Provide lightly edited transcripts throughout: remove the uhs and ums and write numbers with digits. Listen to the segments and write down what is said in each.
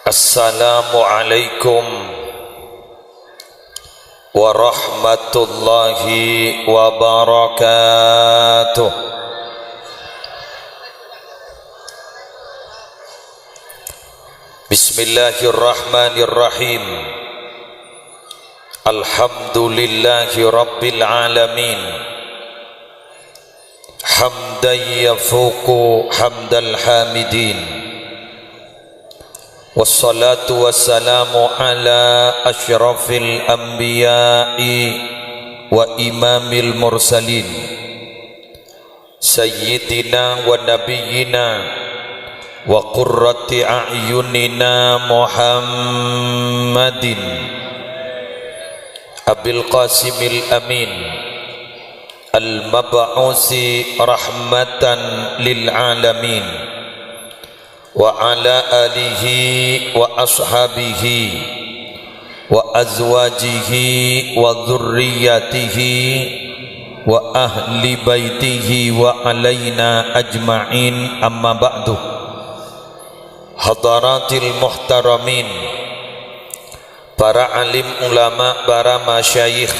Assalamualaikum warahmatullahi wabarakatuh. Bismillahirrahmanirrahim. Alhamdulillahi rabbil alamin. Hamdan yafuqu hamdal hamidin. Wassalatu wassalamu ala asyrafil anbiya'i wa imamil mursalin sayyidina wa nabiyyina wa qurrati a'yunina Muhammadin Abil Qasimil Amin al-mab'usi rahmatan lil alamin wa ala alihi wa ashabihi wa azwajihi wa dhurriyyatihi wa ahli baitihi wa alaina ajma'in, amma ba'du. Hadaratil muhtaramin, para alim ulama, para masyayikh,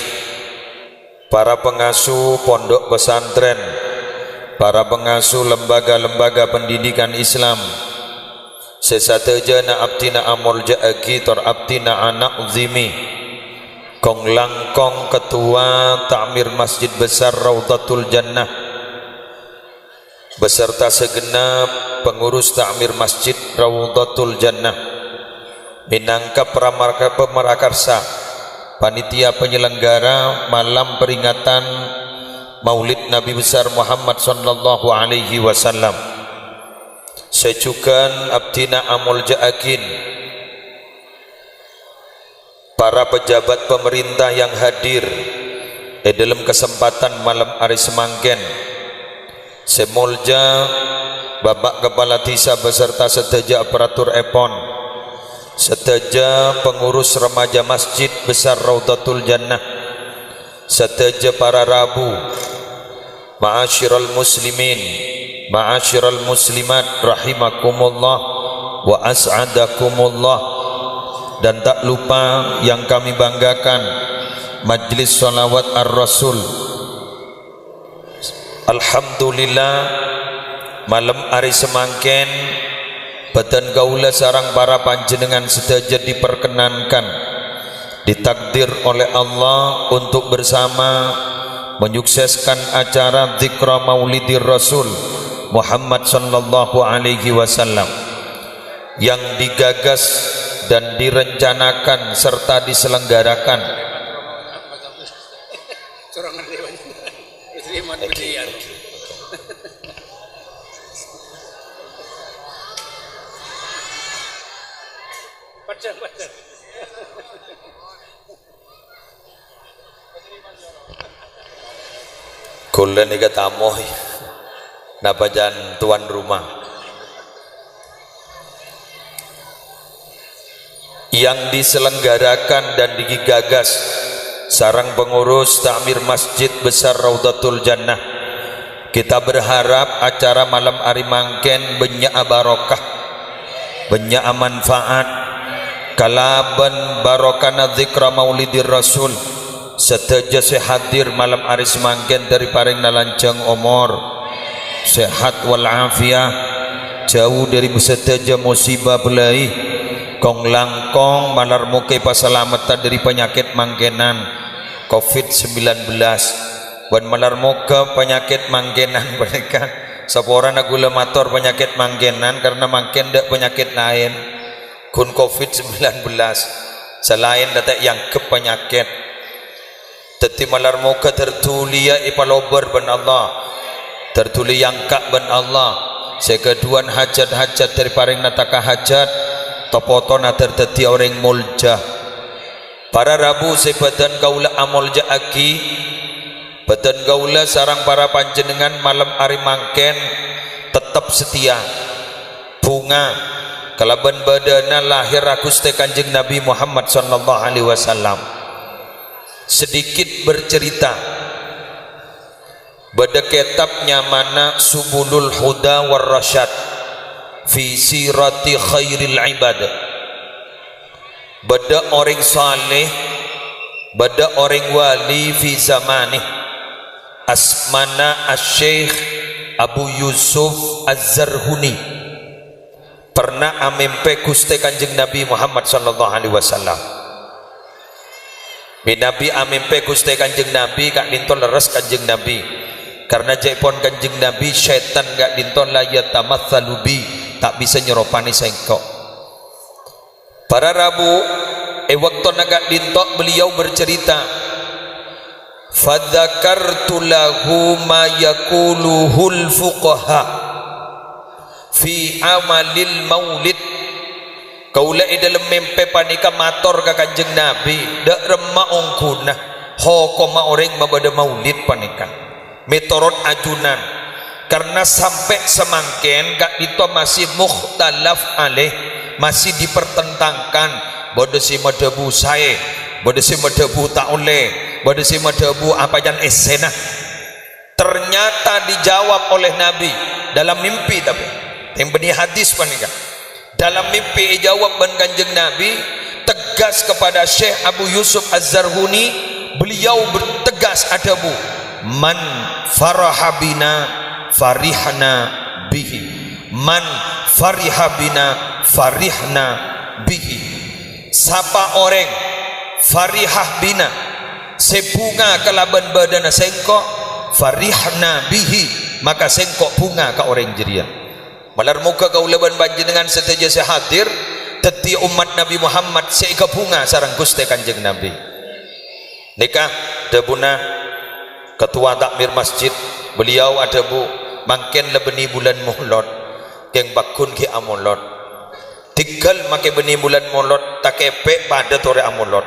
para pengasuh pondok pesantren, para pengasuh lembaga-lembaga pendidikan Islam, sesatejana abtina amul ja'agi tor abtina anak zimi, kong langkong ketua ta'mir Masjid Besar Raudhatul Jannah beserta segenap pengurus ta'mir Masjid Raudhatul Jannah, minangka pemerakarsa panitia penyelenggara malam peringatan Maulid Nabi besar Muhammad sallallahu alaihi wasallam, sejukan abdina amul ja'akin, para pejabat pemerintah yang hadir dalam kesempatan malam hari semangken, semolja Bapak Kepala Desa beserta seteja aparatur EPON, seteja pengurus remaja Masjid Besar Raudhatul Jannah, seteja para rabu, ma'asyiral muslimin, ma'asyiral muslimat rahimakumullah wa as'adakumullah, dan tak lupa yang kami banggakan majlis salawat ar-rasul. Alhamdulillah malam hari semangken beten gaula sarang para panjenengan sedaja diperkenankan, ditakdir oleh Allah untuk bersama menyukseskan acara zikra maulidir Rasul Muhammad sallallahu alaihi wasallam yang digagas dan direncanakan serta diselenggarakan kula nika tamu napa jan tuan rumah yang diselenggarakan dan digagas sarang pengurus ta'mir Masjid Besar Raudhatul Jannah. Kita berharap acara malam hari mangken banyak barokah, banyak manfaat, kalaban barokana zikra maulidir Rasul, seteja sehadir malam hari semangken dari paring nalanceng umur, sehat walafiat, jauh dari seteja musibah belai, kong langkong malar muke pasalamatan dari penyakit mangkenan COVID-19, wan malar muka penyakit mangkenan mereka sapora nagula mator penyakit mangkenan karena mangken dak penyakit lain kun COVID-19 selain datak yang ke penyakit teti malar muka tertulia ipalober ben Allah, tertuli yang kak ben Allah, sekeduan hajat-hajat dari paring nataka hajat topotona terteti orang mulja. Para rabu sebadan kaula amul ja'aki, badan kaula sarang para panjenengan malam hari mangken tetap setia bunga kalaban badana lahir Gusti Kanjeng Nabi Muhammad sallallahu alaihi wasallam. Sedikit bercerita pada kitabnya mana Subulul Huda war Rasyad fi sirati khairil ibad beda orang saleh, beda orang wali fi zamani. Asmana Asy-Syaikh Abu Yusuf Az-Zarhuni pernah amempe Gusti Kanjeng Nabi Muhammad sallallahu alaihi wasallam. Nabi amempe Gusti Kanjeng Nabi kak dinton leres Kanjeng Nabi. Karena jaipon Kanjeng Nabi syaitan gak dinton la yatamatsalu bi, tak bisa nyeropani sengkok. Para Rabu waktu nagak dintok beliau bercerita, fadzakartu lahu ma yaquluhul fuqaha fi amalil maulid. Kaula dalam mempe panika mator ka Kanjeng Nabi dak remak ongkuna hokoma orang mabada maulid panika metorot ajunan karena sampai semangken gak itu masih mukhtalaf alaih, masih dipertentangkan bodoh si madebu saya, bodoh si madebu tak oleh, bodoh si madebu apa jan esena. Ternyata dijawab oleh Nabi dalam mimpi, tapi yang benih hadis panika dalam mimpi jawab ban Kanjeng Nabi tegas kepada Syekh Abu Yusuf Az-Zarhuni. Beliau bertegas adabu, man farahabina farihna bihi, man farihabina farihna bihi. Siapa orang farihah bina sebunga kelaban badana sengkok, farihna bihi maka sengkok bunga ka orang jeria. Malar muka kaulaban panjenengan seteja sehadir teti umat Nabi Muhammad seika bunga sareng Gusti Kanjeng Nabi. Nikah debuna ketua takmir masjid beliau ada bu mangken lebeni bulan muhlot keng bakun ki amolot tinggal make beni bulan molot takepe pada tore amolot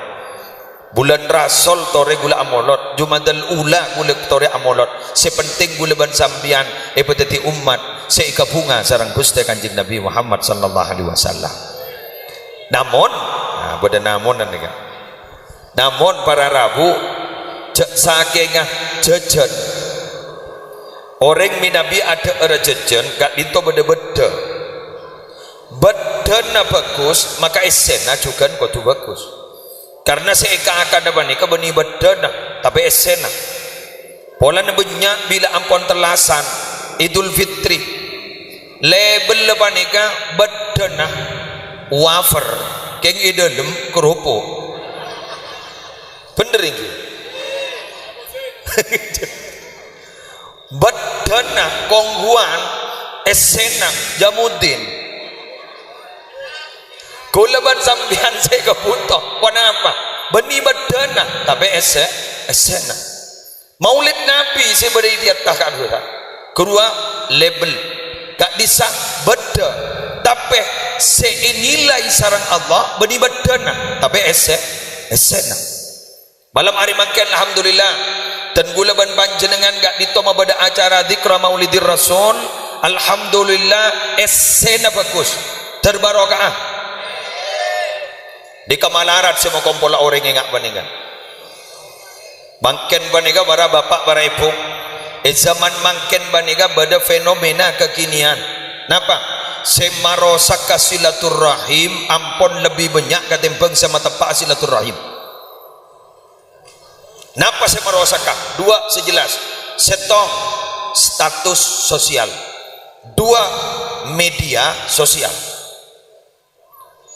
bulan rasol tore gula amolot jumadal ula gula tore amolot sepenting gula ban sambian peteti umat seika bunga sareng Gusti Kanjeng Nabi Muhammad sallallahu alaihi wasallam. Namun pada namun para Rabu saking jajan orang minabi ada era jajan gak itu beda-beda bedana bagus maka esena juga kudu bagus karena seika akan dapat nikah beni bedana tapi esena pola banyak bila ampun terlasan Idul Fitri label lepas nikah bedana wafer keng idalem kerupuk bener ini bedana kongguan esena jamudin kulaban sambian saya kebutuh kenapa beni bedana tapi esena maulid Nabi saya beri dia takkan kedua label gak bisa beda tapi seinilai sarang Allah beni bedana tapi esena malam hari makan alhamdulillah dan gulaban panjenengan gak ditoma pada acara dzikra maulidir rasul alhamdulillah esena bagus terbarokah di Kamalarat semua kumpul orang yang gak baningan mangken baniga para bapak para ibu zaman mangken baniga pada fenomena kekinian napa semarosaka silaturrahim ampun lebih banyak ketimbang sama tempat silaturrahim. Napa semarosaka dua sejelas setong status sosial dua media sosial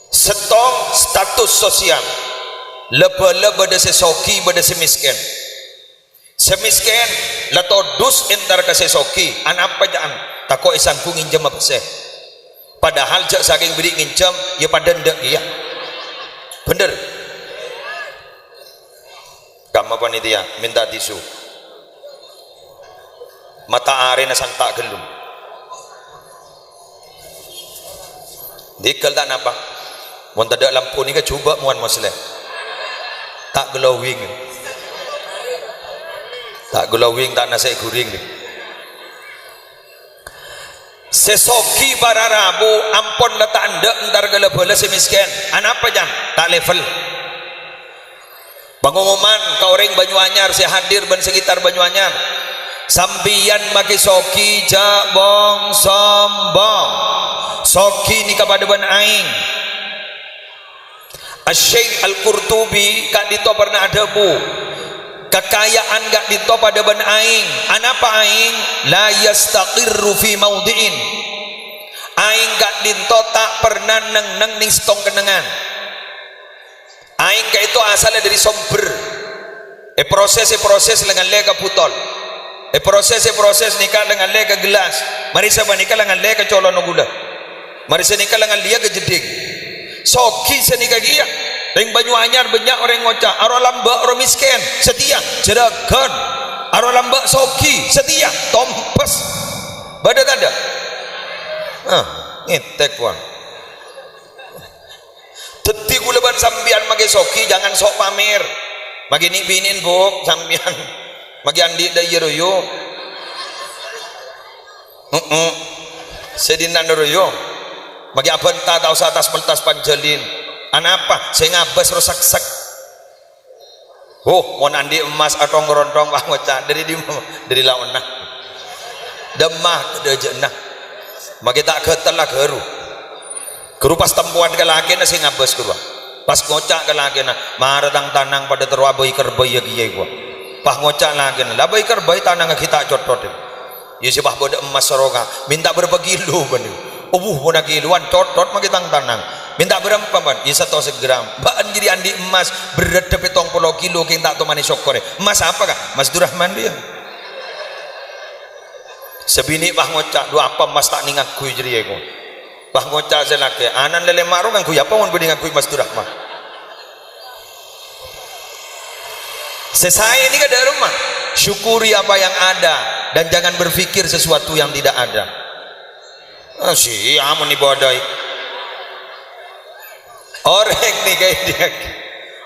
setong status sosial leba-leba pada sesoki pada semiskin semiskin lato dus entar ke sesoki anak apa jangan tako isangku nginjam apa seh padahal jak saking beri nginjam ya pada ndak ya bener kamu panitia minta tisu mata arena santak gelum dikal tak napa mun tak ada lampu ni ke coba muan muslim tak glowing tak nasi guring ni sesoki para Rabu ampun letak anda entar gala bola semiskin anak apa jam tak level pengumuman ke orang Banyuanyar saya hadir ban sekitar Banyuanyar sambian maki soki jabong sombong soki ni kepada ban aing Asy-Syaikh Al-Qurtubi kak dito pernah ada bu kekayaan gak dito pada ben aing. Anapa aing? La yastaqirru fi maudhi'in. Aing gak dito tak pernah neng ning stong kenengan. Aing gak itu asalnya dari somber. Proses dengan le kaputol. Proses nikah dengan le ke gelas. Mari sama nikah dengan le ke colon gula. Mari senikah dengan dia ke jeding. Soki senikah dia. Ring Banyu Anyar banyak orang ngocak. Aro lambak aro miskin setia jeragan. Aro lambak soki setia tompes. Badat ada. Ngetek wan. Teti kuleban sambian mage soki jangan sok pamer. Mage ni binin buk sambian. Mage andi da yeroyo. Sedinan royo. Mage abenta tau sa atas meltas panjalin. Anapa? Saya ngabas rosak-sak. Mon andi emas atau ngerontong wah ngocak dari lawan nah. Demah kedejenah. Mage tak ketel lah geru. Geru pas tempuan ke laki na sing ngabas geru. Pas ngocak ke laki na maradang tanang pada terwabai kerbai ya kiai gua. Pas ngocak laki na labai kerbai tanang kita cocot. Ya si bah boda emas soroga minta berapa kilo bani. Bona kiluan cocot mage tanang. Minta berapa ban? Ya 1 segram. Baan jadi andi emas berat tapi 30 kilo king tak tomani sokore. Emas apa kak? Mas Durrahman dia. Sebini bah ngocak dua apa mas tak ningak kui jadi aku. Bah ngocak selake anan lele maru kan kui apa mon berdingan kui Mas Durrahman. Selesai ini ke rumah. Syukuri apa yang ada dan jangan berpikir sesuatu yang tidak ada. Si amun ibadai. Orang nih kayak dia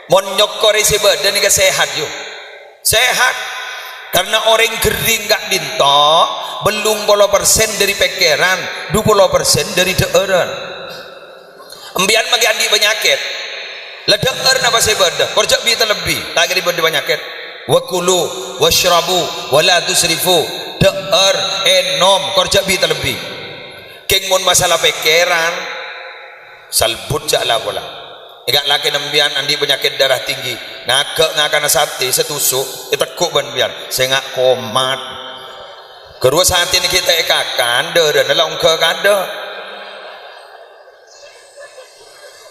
mau nyokori si badan nih sehat yuk sehat karena orang gering gak dinto belum 20% dari pikiran 20% dari deeran embian magi andi penyakit ledeur napa si badan korjak bi terlebih tak kira badan penyakit wakulu washrabu wala tusrifu deer enom korjak bi terlebih keng mon masalah pikiran salbut jaklah bola. Ikat laki nembian andi penyakit darah tinggi. Ngakak sate setusuk itekuk ban bian. Saya ngak komat. Kedua saat ini kita ekakan dan dalam ke kada.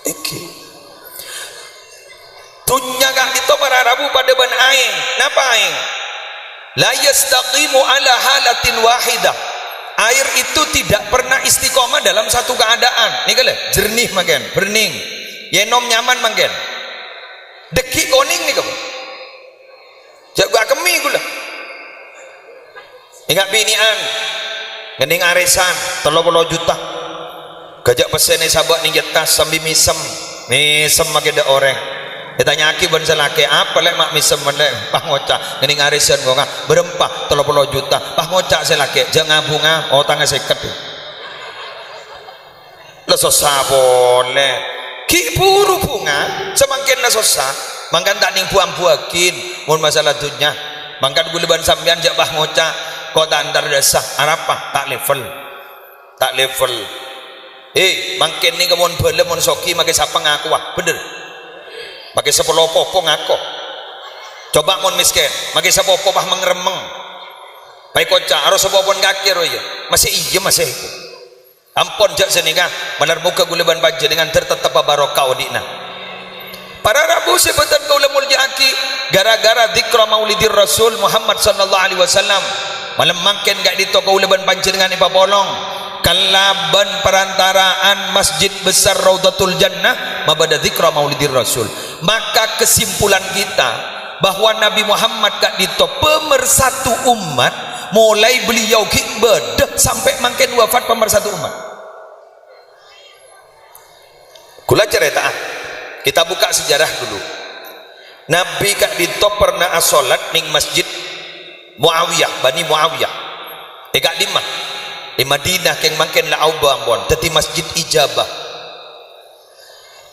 Iki. Tunya gak itu para rabu pada ban aing. Napa aing? La yastaqimu ala halatin wahidah. Air itu tidak pernah istiqomah dalam satu keadaan. Nih kale, jernih makan, bening. Yenom nyaman makan. Deki koning nih kamu. Jaga kemi gula. Ingat binian, ngening arisan, 30 juta. Gajak pesen nih sahabat nih tas sambil misem makan ada orang. Ditanya aki ban selake apa lek mak misem meneh pah ngocak ngening arisan gua berempah 30 juta pah ngocak selake jangan bunga tangan seket lesosa boleh ki buru bunga semakin lesosa mangkan tak ning buang-buakin mun masalah dunya mangkan guleban sampean jak pah ngocak kok tak antar desah arapa tak level mangkin ning kemon bele mon soki make sapa ngaku wah bener pakai sepelopo ngaco coba mon miskin pakai sepopo pah mengremeng pai kocak harus sepopon kakir ya masih itu ampun jak senika benar muka guleban baja dengan tertetap barokah odina para rabu sebutan kaula mulyaki gara-gara dzikra maulidir Rasul Muhammad sallallahu alaihi wasallam malam mangken gak dito kaulaban panjenengan ipa bolong kalaban perantaraan masjid besar Raudatul Jannah mabada dzikra maulidir Rasul maka kesimpulan kita bahwa Nabi Muhammad gak dito pemersatu umat mulai beliau bedah sampai mangken wafat pemersatu umat. Kula cerita kita buka sejarah dulu. Nabi gak dito pernah asolat ning masjid Muawiyah Bani Muawiyah gak di Madinah keng mangken la auba ambon dadi masjid ijabah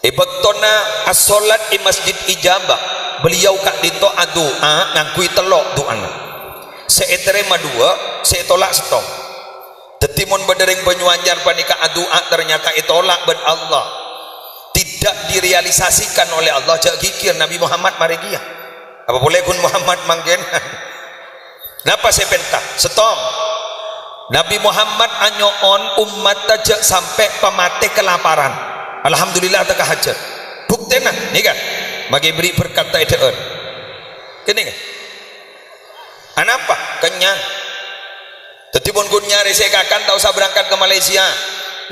bektona as-salat di masjid ijabah beliau kak dito doa ngangkui telok doana seeterema dua seetolak setong detimun bedereng Banyu Anyar panika doa ternyata itolak ben Allah tidak tidak direalisasikan oleh Allah jak kikir Nabi Muhammad mari dia apa boleh kun Muhammad manggen napa saya pentah setong Nabi Muhammad anyoon umat tajak sampai pemate kelaparan alhamdulillah tak hajat bukti nah ni kan bagi beri berkata edean kini kan anapa kenyang jadi pun kun nyari saya kakan tak usah berangkat ke Malaysia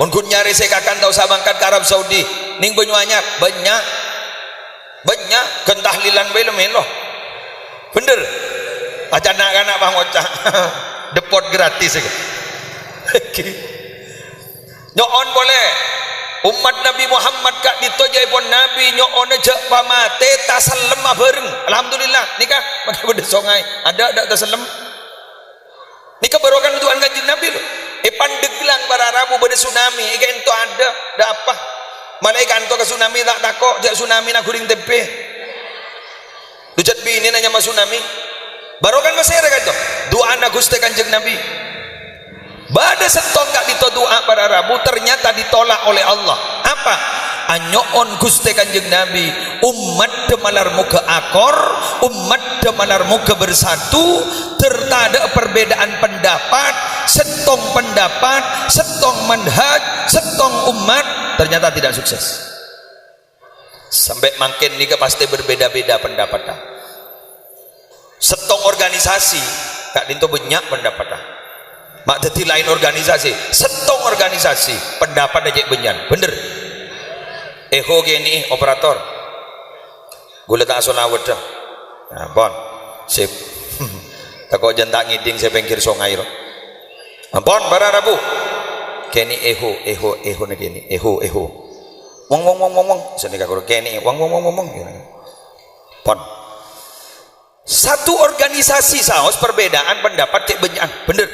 pun kun nyari saya kakan tak usah berangkat ke Arab Saudi ning banyak kentahlilan bae loh bener aja anak-anak bang ocah depot gratis nyoon boleh umat Nabi Muhammad kak ditojai pun Nabi nyoon aja pamate tasalem bareng alhamdulillah nikah pakai beda songai ada tasalem nikah barokan Tuhan kanjeng Nabi loh pandeglang para Rabu beda tsunami ento ada apa malaikat to ke tsunami tak takok jak tsunami nak guring tempe dujat bini nanya mas tsunami barokan masere kan to doa na Gusti kanjeng Nabi bada setong gak dito doa pada Rabu ternyata ditolak oleh Allah apa anyoon Gusti kanjeng Nabi umat demalar muka akor umat demalar muka bersatu tertada perbedaan pendapat setong manhaj setong umat ternyata tidak sukses sampai makin nika pasti berbeda-beda pendapat setong organisasi kak dinto banyak pendapat mak dadi lain organisasi setong organisasi pendapat aja banyak bener eho gini operator gula tak solawat dah nah bon sip takut jantak ngiding saya pengkir songai lo bon bara Rabu kini eho ni kini eho wong sini kakak kini wong pon satu organisasi saos perbedaan pendapat cek banyak bener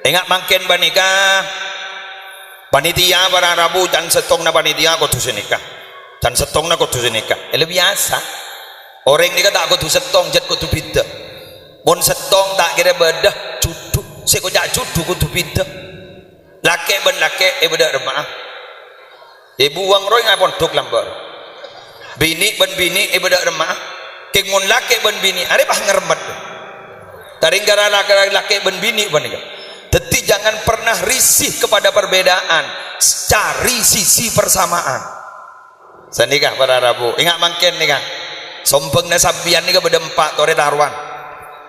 enggak mangken banika panitia para Rabu dan setong na panitia kudu senikah dan setong na kudu senikah lebih biasa orang ni tak kudu setong jet kudu bida mon setong tak kira bedah juduk sekojak juduk kudu bida laki ben laki beda remaah ibu wang roy ngapon duk lambar bini ben bini beda remaah keng mon laki ben bini are bah ngeremet taring gara laki ben bini banika. Jadi jangan pernah risih kepada perbedaan, cari sisi persamaan. Sandika para Rabu, ingat mangken nih kan, sombong nasabian nih beda empat tore taruan,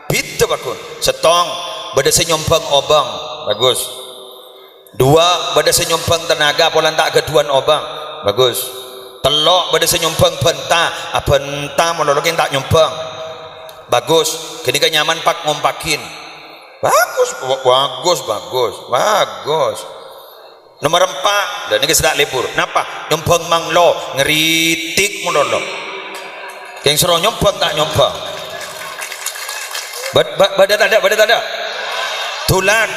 bitu bakun, setong beda senyombang obang, bagus. Dua beda senyombang tenaga, polan tak keduan obang, bagus. Telok beda senyombang bentah, bentah monologin tak nyombang, bagus. Kini kan nyaman pak ngompakin. Bagus nomor 4 dan ini sedang libur napa nyombang manglo ngeritik monolog yang suruh nyombang tak nyombang badat ada tulan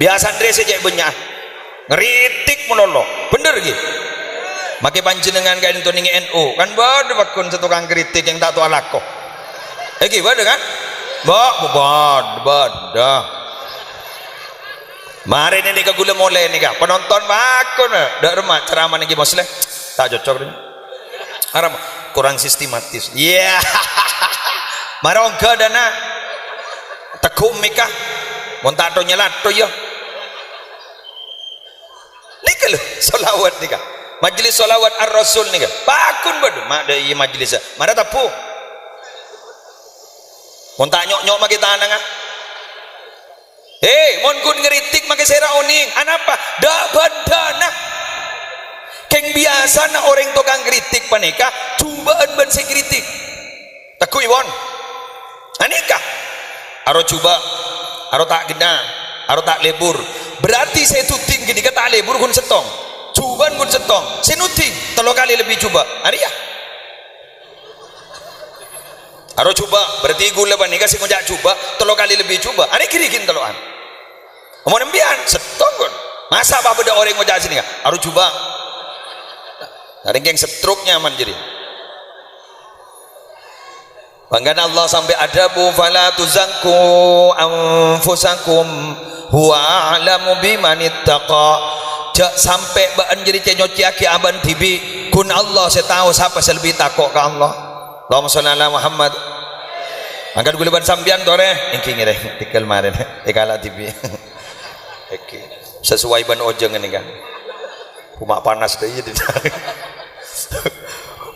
biasa Andre sejak banyak ngeritik monolog bener gitu makai panjenengan kain itu ningi NU kan baru bakun setukang kritik yang tak tahu alakoh baru kan dah mari ini ke gula mulai nih kak penonton bakun dak rumah ceramah nih muslim tak cocok nih haram kurang sistematis yeah mari ongga dana tekum mikah montak to nyelat to ya nih kalau solawat nih kak majelis solawat ar-rasul nih kak bakun badu mak dari majelis mana tapu mon tak nyok maki tanang mon kun ngeritik maki sera oning anapa dak badana keng biasa na orang tukang kritik panika cubaan ban se kritik takui won anika aro coba aro tak gena aro tak lebur berarti saya tuting gini kata lebur kun setong cuban kun setong senuting telo kali lebih coba aria harus coba berarti gula ban kasih ngojak coba telo kali lebih coba ada kirikin teloan mau nembian setong masa apa beda orang ngojak sini harus coba ada yang setruknya aman jadi banggaan Allah sampai adabu fala tuzakku anfusakum huwa a'lamu bimanittaqa cak sampai baan jadi cenyoci aki aban tibi kun Allah saya tahu siapa saya lebih takut ke Allah. Allahumma sholli ala Muhammad. Angkat gulaban sambian tore engking ngere tikel maren tikala tibi. Oke sesuai ban ojeng ini kan rumah panas deh jadi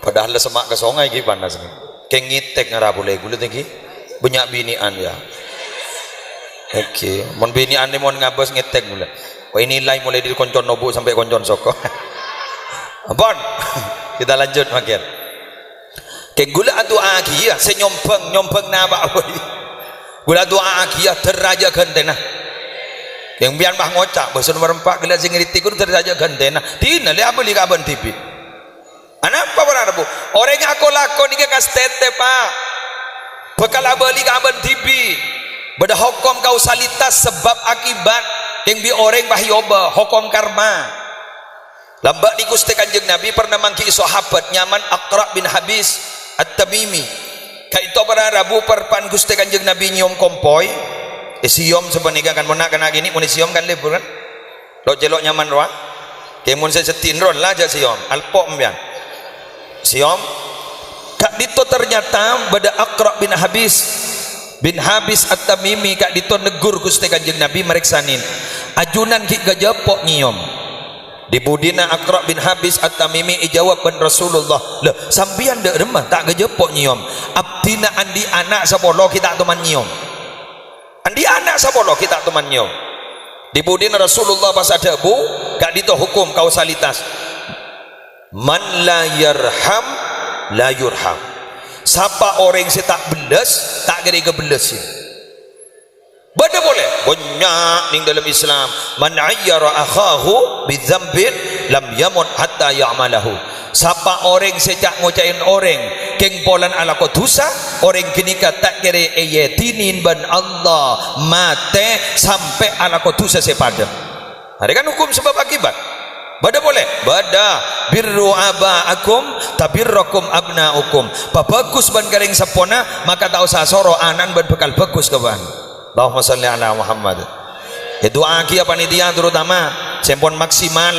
padahal semak ke songai ki panas nih kayak ngitek ngara boleh gulut nih banyak binian ya. Oke mon binian nih mon ngabas ngitek mulai oh ini nilai mulai dari koncon nobu sampai koncon soko bon kita lanjut makin kayak gula doa lagi ya saya nyompeng naba gula doa lagi ya teraja gantena yang biar bah ngocak bahasa nomor 4 gelas yang ngiritik itu teraja gantena tina lihat beli kaban TV apa berada bu orang yang aku lakon ini kas tete pak bekal beli kaban TV beda hukum kausalitas sebab akibat yang bi orang bah yoba hukum karma lambak di Gusti Kanjeng Nabi pernah mangki sahabat nyaman Aqra bin Habis At-Tamimi kayak itu pada Rabu perpan Gusti Kanjeng Nabi nyium kompoi siom sebenarnya kan mau nak kena gini mau siom kan lebur kan lo jelok nyaman roa kayak mau saya setin ron lah aja siom alpok mbian siom kak dito ternyata pada Aqra bin Habis At-Tamimi kak dito negur Gusti Kanjeng Nabi meriksanin ajunan ki gajapok nyiom di budina Aqra bin Habis At-Tamimi ijawab ben Rasulullah lah sambian dek remah tak gajapok nyiom abdina andi anak sapolo kita teman nyiom andi anak sapolo kita teman nyiom di budina Rasulullah pas ada bu kak dito hukum kausalitas man la yarham la yurham siapa orang yang tak belas tak kira kebelasin bada boleh banyak ning dalam Islam man ayyara akhahu bidzambin lam yamut hatta ya'malahu siapa orang sejak ngocain orang keng polan ala ko dosa orang kini kata kira ayatinin ban Allah mate sampai ala ko dosa sepada ada kan hukum sebab akibat bada boleh bada birru abaakum tabirrakum abnaukum bagus ban garing sepona maka tak usah soro anan ban bekal bagus kawan. Allahumma sholli ala Muhammad. Doa kia panitia terutama sempon maksimal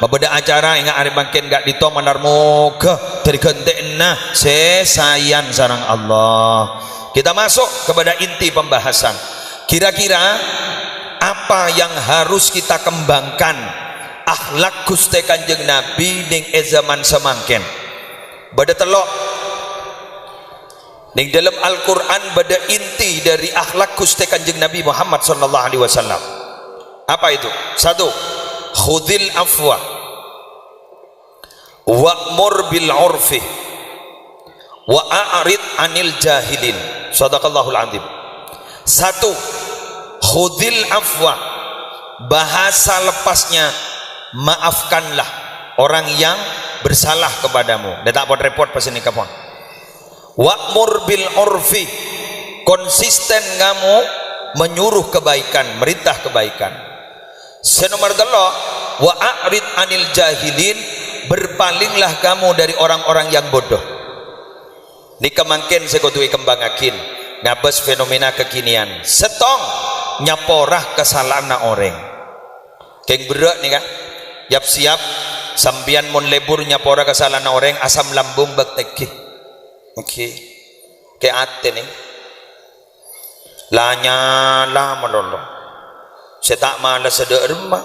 babeda acara ingat ari mangken gak dito manarmoga dari gentena sesayan sareng Allah. Kita masuk kepada inti pembahasan. Kira-kira apa yang harus kita kembangkan akhlak Gusti Kanjeng Nabi ning zaman semangken. Bada telok ning dalam Al-Quran bada inti dari akhlak Gusti Kanjeng Nabi Muhammad sallallahu alaihi wasallam. Apa itu? Satu, khudil afwa wa'mur bil urfi wa a'rid anil jahilin. Shadaqallahul azim. Satu, khudil afwa, bahasa lepasnya maafkanlah orang yang bersalah kepadamu. Dia tak pot repot pas ini kapon. Wa'mur bil urfi, konsisten kamu menyuruh kebaikan, merintah kebaikan. Senomor 2, wa a'rid anil jahilin, berpalinglah kamu dari orang-orang yang bodoh. Ini kemangkin sekotui kembangakin ngabas fenomena kekinian setong nyaporah kesalahan orang keng berat nih kan yap siap sambian mon lebur nyaporah kesalahan orang asam lambung bakteki. Oke, kayak ate nih, lanya lah melolo. Saya tak malas ada remah,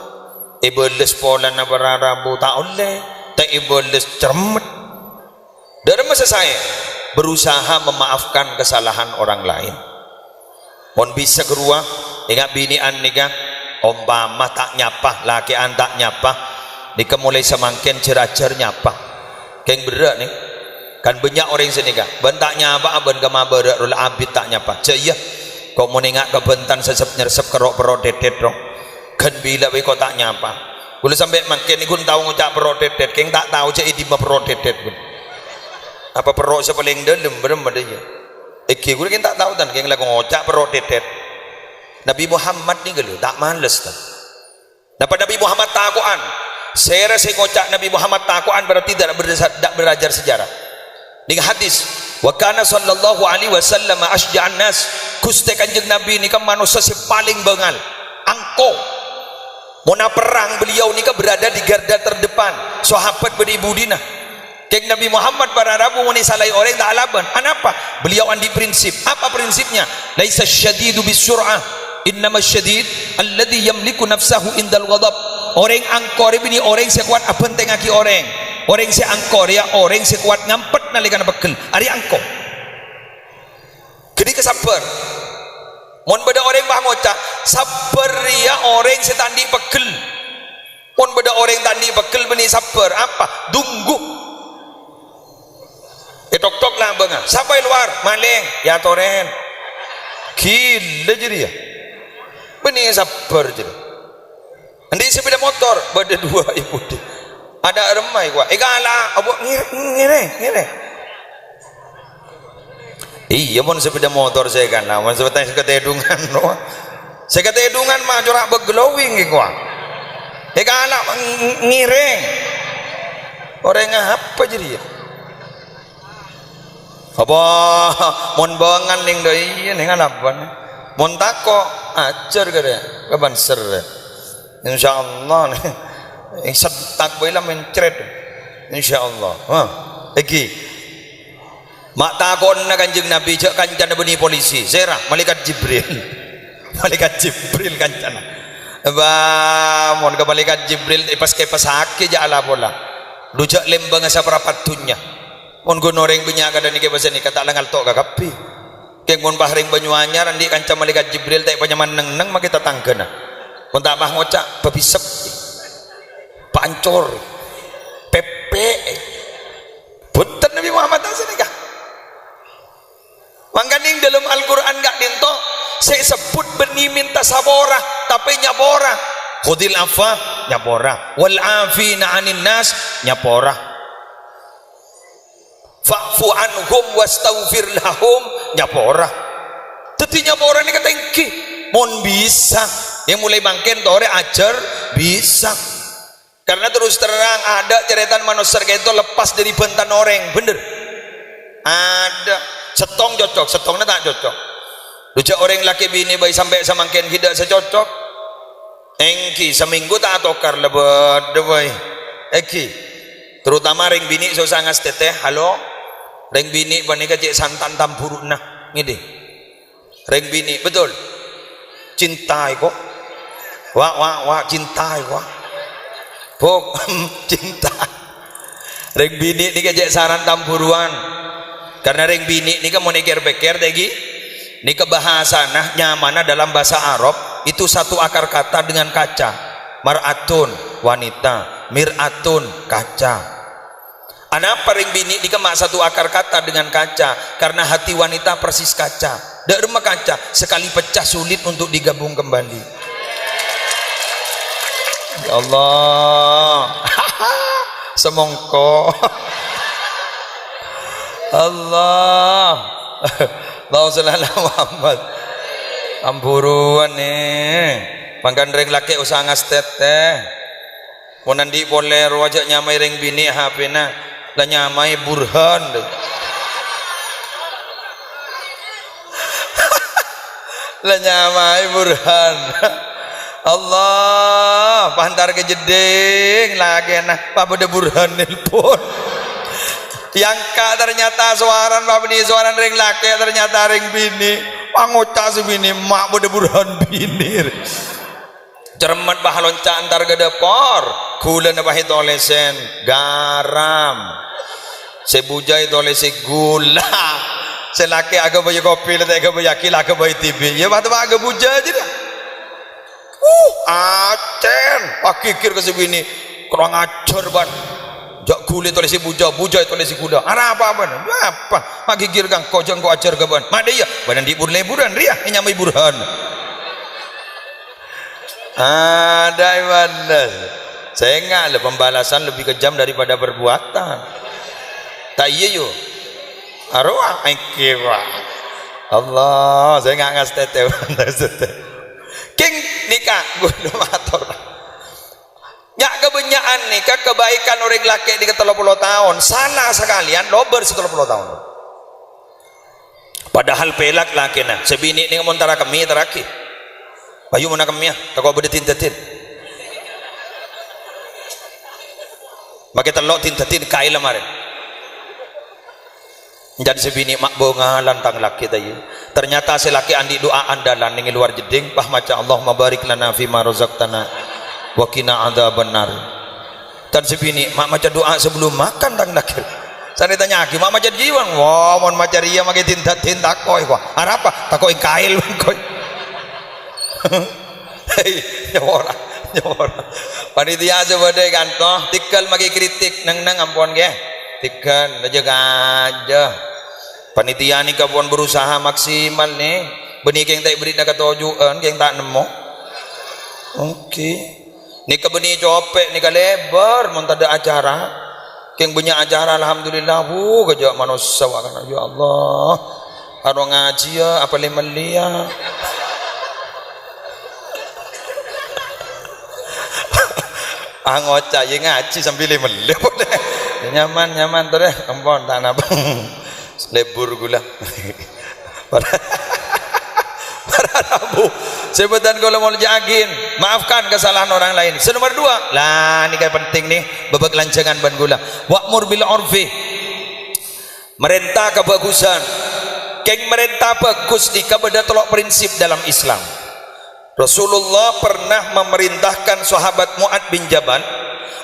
ibeles pola na berarabu tak oleh, tak ibeles cermet. Dari masa saya berusaha memaafkan kesalahan orang lain. Mon bisa kerua, ingat binian nih kan, umpama tak nyapa, laki an tak nyapa, nika mulai semangkin ceracer nyapa, keng berat nih. Kan banyak orang sini kan bentaknya apa aben kama berak rul abid tak nyapa caya kau mau nengak ke bentan sesep nyersep kerok perot dedet dong kan bila we kau tak nyapa boleh sampai makin ni kun tahu ngucap perot dedet keng tak tahu cai di perot dedet kun apa perot sepaling dalam berem badanya gue keng tak tahu tan keng lagu ngucap perot dedet Nabi Muhammad ni gelu tak males tan dapat Nabi Muhammad takuan saya rasa ngucap Nabi Muhammad takuan berarti tidak belajar sejarah. Dengan hadis wa kana sallallahu alaihi wasallam asja'an nas Gusti Kanjeng Nabi ni kan manusia si paling bengal angko Mona perang beliau ni berada di garda terdepan. Sahabat beribu dina. Kek Nabi Muhammad pada Rabu muni salai orang tak alaban. Kenapa? Beliau andi prinsip. Apa prinsipnya? Laisa syadidu bisur'ah, innama syadid alladhi yamliku nafsahu indal ghadab. Orang angkor ini orang sekuat apa tengaki orang. Orang si angkor ya orang sekuat ngampet nalikan bekel. Ari angkor. Jadi kesabar. Mon beda orang bah ngocak sabar ya orang setandi bekel. Mon beda orang tandi bekel beni sabar apa? Tunggu. Tok-tok lah bang. Siapa yang luar? Maling. Ya toren. Gila jadi ya. Benih sabar jadi. Nanti sepeda motor beda dua ibu di. Ada remai gua. Egala, abok ngire. Iya mon sepeda motor saya kan. Mon sepeda ketedungan no. Saya ketedungan mah corak berglowing gua. Egala ngire. Orang apa jadi ya? Apa mon bangan ning doi ning alapan. Mon tako ajar gede. Kapan ser. Insyaallah nih. Setak bae lah mencret. Insyaallah. Ha. Iki. Mak takon na Kanjeng Nabi jak kancana beni polisi. Zera malaikat Jibril. Malaikat Jibril kancana. Ba mon ka malaikat Jibril pas ke pasake ja ala bola. Lujak lembang asa perapatunya. Mon gonoreng benyaga dan iki bahasa ni kata langal tok kakapi. Keng mon bahring Banyuanyar andi kanca malaikat Jibril tak panyaman neng mak kita tangkeuna. Mun tak mah ngocak babisep. Pancor. Pepe. Punten Nabi Muhammad sanika. Mangkaning dalam Al-Qur'an gak dinto saya sebut beni minta sabora tapi nyabora. Khudil afa nyabora. Wal afina 'anil nas nyabora. Fa'fu anhum wastaghfir lahum nyapora. Teti nyapora ni kata engki mon bisa yang mulai bangken tore ajar bisa. Karena terus terang ada ceretan manusia itu lepas dari bentan orang, bener. Ada setong cocok, setongnya tak cocok. Lucu orang laki bini bayi sampai samangken tidak secocok. Engki seminggu tak atokar lebet boy. Engki terutama ring bini susah ngas teteh halo. Ring bini panika cek santan tampuruk nah ngide. Ring bini betul. Cintai kok. Wah cintai kok. Pok cinta. Ring bini ni kejek saran tampuruan. Karena ring bini ni kan mau neker-beker tegi. Ni kebahasa nah nyamana dalam bahasa Arab itu satu akar kata dengan kaca. Mar'atun wanita, mir'atun kaca. Anapa ring bini dikemak satu akar kata dengan kaca karena hati wanita persis kaca. Dak rumah kaca sekali pecah sulit untuk digabung kembali. Ya Allah. Semongko. Allah. Allahumma Muhammad. Amburuan nih. Pangkan ring laki usah ngas teteh. Monandi boleh wajak nyamai ring bini HP na. Lah nyamai burhan. Lah nyamai burhan. Allah pantar ke jeding lagi nah Pak Bede burhan nelpon yang kak ternyata suaran Pak Bede suaran ring laki ternyata ring bini pangocak si bini mak Bede burhan bini cermat bah lonca antar ke depor gula na bahit olesen garam sebujai olesi gula selaki agak bayi kopi letak agak bayi akil agak bayi tibi ya batu agak buja aja dah. Acen pakikir ke sebini kurang ajar ban jak kulit oleh si buja oleh si kuda arah apa ban apa pakikir kang kau jangan kau ajar ke ban mak dia badan di liburan ria nyamai burhan ada ibadah saya enggak pembalasan lebih kejam daripada perbuatan tak iya yo arwah aikira Allah saya enggak ngas teteh King nikah gunung matur. Nyak kebenyaan nikah kebaikan orang laki di 30 tahun salah sekalian lober 30 tahun. Padahal pelak laki na sebini ni montara kami teraki. Bayu mana kami ya tak kau berdetin tetin. Bagi telok tintatin kail lemari. Jadi sebini mak bonga lantang laki tayu. Ternyata si laki andi doa andalan ning luar jeding, pah maca Allahumma barik lana fi ma razaqtana wa qina adzabannar. Dan sebini mak maca doa sebelum makan tang laki. Saya ditanya lagi, mak maca jiwang, wah mon maca ria make tinta koi kok. Arapa takoi kail koi. Hei, nyora. Panitia sebade kantoh tikal magi kritik nang ampun ge. Tikal aja. Panitia ni kabuan berusaha maksimal nih. Benih keng tak beri nak ketojuan, keng tak nemu. Okey. Ni benih copek ni lebar, mun ada acara. Keng banyak acara alhamdulillah. Kerja manusia wakan ya Allah. Aro ngaji ya apa lemelia. Angoca ye ngaji sambil lemelia boleh. Nyaman tu deh. Ampun tak napa. Lebur gula para Rabu sebutan kalau mau jagin maafkan kesalahan orang lain. Nomor 2 lah ini kayak penting nih babak lancangan ban gula wa'mur bil urfi merintah kebagusan keng merintah bagus di kabada tolok prinsip dalam Islam. Rasulullah pernah memerintahkan sahabat Mu'ad bin Jabal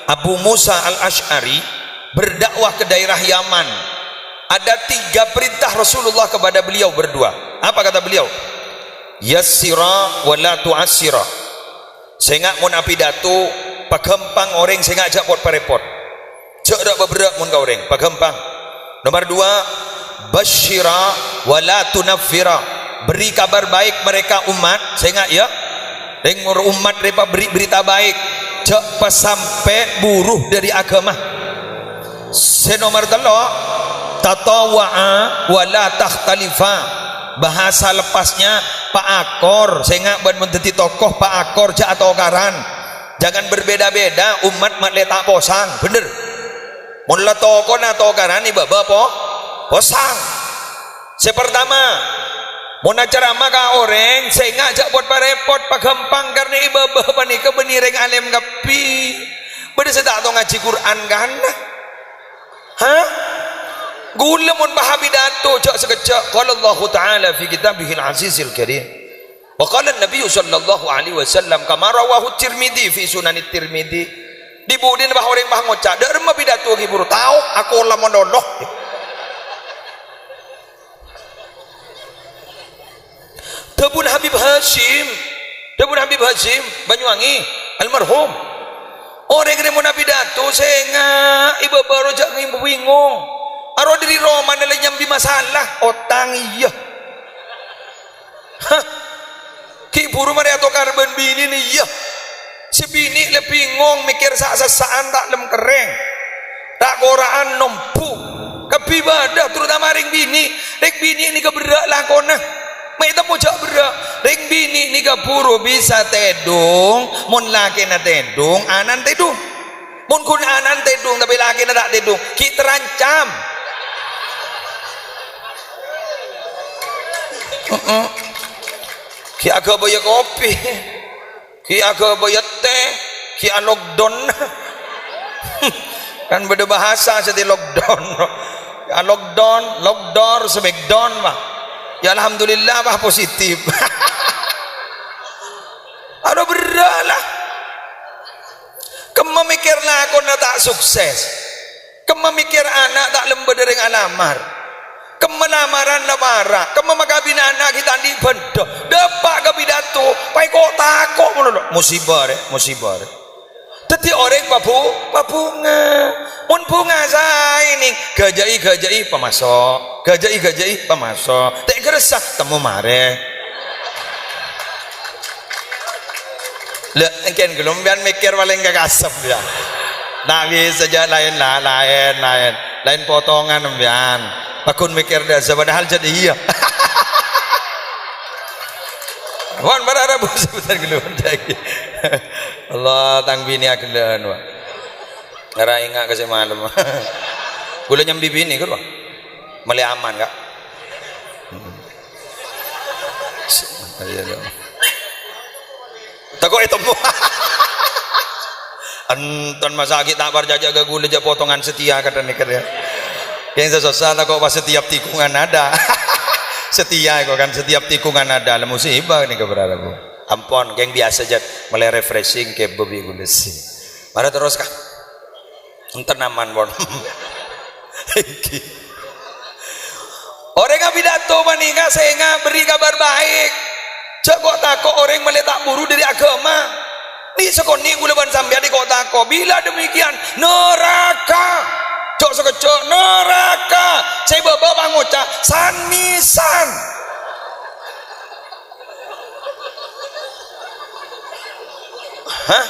Abu Musa al-Ash'ari berdakwah ke daerah Yaman. Ada 3 perintah Rasulullah kepada beliau berdua. Apa kata beliau? Yassira wa la tu'assira. Sehingga mun api datu pagempang orang sehingga ajak pot parepot. Cek dak beberak mun ka orang pagempang. Nomor 2, basyira wa la tunaffira. Beri kabar baik mereka umat sehingga ya ring umat mereka beri berita baik. Cek pasampe buruh dari agama. Nomor 3, tatawa'a wala takhtalifa. Bahasa lepasnya pak akor sehingga ban menteti tokoh pak akor ja atau karan. Jangan berbeda-beda umat mak letak posang bener. Mun la tokoh na tokaran ni baba posang. Sepertama mun acara maka orang sehingga jak buat parepot pagampang karena ibabah panika benireng alim kapi. Bade sedak to ngaji Quran kan? Hah? Gula mun bahabidato cak sekejap. Qala Allah Ta'ala fi kitabihil azizil karim. Wa qala an-nabiy sallallahu alaihi wasallam kama rawahu Tirmidzi fi Sunan Tirmidzi. Dibudin bah orang bah ngocak derma pidato ki buru tahu aku lah mondonoh. Tabun Habib Hashim Banyuwangi almarhum. Orang kena mun pidato sehingga ibu baru jak ngimbu bingung. Aro diri Roma nilai nyambi masalah otang iya. Hah? Ki buru mari atau karban bini nih iya. Si bini le bingung mikir saan tak lem kereng. Tak goraan nompu. Kebibadah terutama ring bini. Ring bini ini keberak lakona. Mai temu jak berak. Ring bini ini keburu bisa tedung. Mun laki na tedung, anan tedung. Mun kun anan tedung tapi laki na tak tedung. Ki terancam. Ki agak bayar kopi, ki agak bayar teh, ki lockdown. Kan beda bahasa jadi lockdown. Lockdown, smackdown mah. Ya alhamdulillah bah positif. Aduh berat lah. Kema mikir lah aku nak tak sukses. Kema mikir anak tak lembut dari alamar. Kemenamaran lamara kemamagabina anak kita di benda dapat kabidato pai kok takok musibah teti orang babunga mun bunga saya ini gajai pemasok gajai pemasok tak geresak temu mare le engken gelombian mikir paling gagasep dia nak bisa saja lain potongan ambian pakun mikir dah padahal jadi iya. Wan berharap sebentar geluan lagi. Allah tang bini agelan wa. Ngara ingat kasih malam. Gula nyambi bini kan, mali aman kak. Takut itu mu. Anton masa kita berjaga ke gula je potongan setia kata ni kerja. Yang susah tak kok pas setiap tikungan ada. Setia kok kan setiap tikungan ada. Lah musibah ni keberada bu. Ampun, geng biasa je mulai refreshing ke bebi gula si. Mari terus kah? Enten aman bon. Orang yang pidato manika saya beri kabar baik. Cak kok takut orang meletak buru dari agama. Ni sekoni gula ban sampai di kota takut. Bila demikian neraka. Cok sekecok neraka. Saya bawa banguca sanmisan. Hah?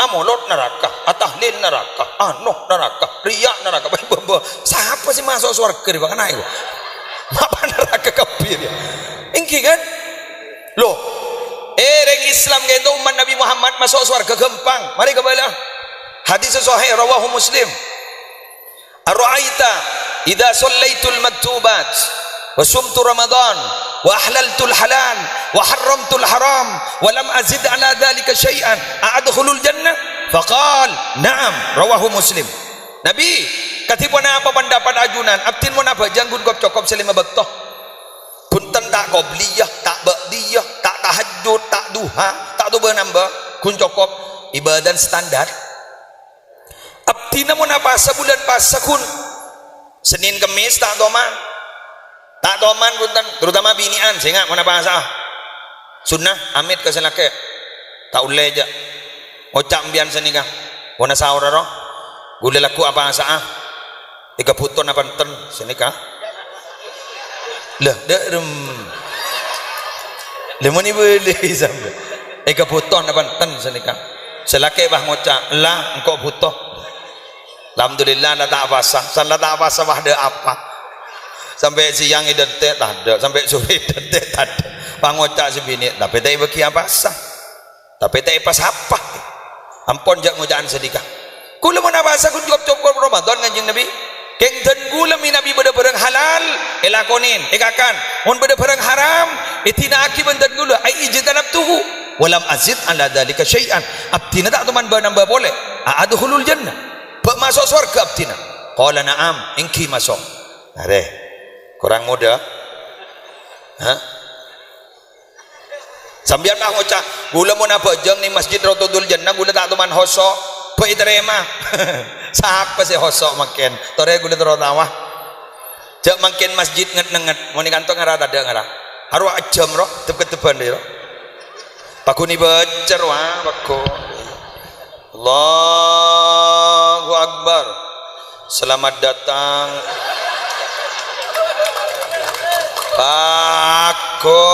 Amolot neraka, atahlil neraka, anoh neraka, riak neraka. Siapa sih masuk surga di bawah naik? Apa neraka kafir ya? Engki kan? Loh, reng Islam gitu umat Nabi Muhammad masuk surga gampang. Mari kembali. Hadis sahih rawahu Muslim. Ara'aita idza shallaitul maktubat wa sumtu Ramadan wa ahlaltul halal wa harramtul haram wa lam azid ala dhalika syai'an a'adkhulul jannah faqal na'am rawahu Muslim. Nabi katipun apa pendapat ajunan abtin mun apa janggun kop cokop selima bektoh punten tak qobliyah tak ba'diyah tak tahajud tak duha tak tu nambah kun cokop ibadah standar abtin mun apa sebulan pas sekun Senin Kemis tak toman punten terutama binian sehingga mun apa sah sunnah amit ke senake tak uleh aja ngocak mbian senikah wana sahur ro gule laku apa sah 3 puton apa enten senikah lah derem lemon ni boleh sampai 3 puton apa enten senikah selake bah ngocak lah engkau butuh alhamdulillah la tak basah salah tak basah bah ada apa sampai siang identik tak ada sampai sore identik tak ada pangocak sebini tapi tak bagi apa sah tapi tak pas apa ampun jak ngocaan sedikah kula mun apa sah kun cukup Ramadan kanjeng Nabi keng den kula mi Nabi beda barang halal elakonin ekakan mun beda barang haram itina akiban den kula ai ijtanab tuhu walam azid ala dalika syai'an abtina tak teman nambah boleh adkhulul jannah masuk surga abtina qala na'am engki masuk are kurang muda ha sambian mah ngocah gula mun apa jeung ni masjid Raudhatul Jannah gula tak teman hosok pe terima siapa sih hosok makin tore gula terotawah jak makin masjid nget-nget mun kantong ngara ada ngara haru ajam roh tep-tepan deui roh pakuni becer wah pakku Allahu Akbar selamat datang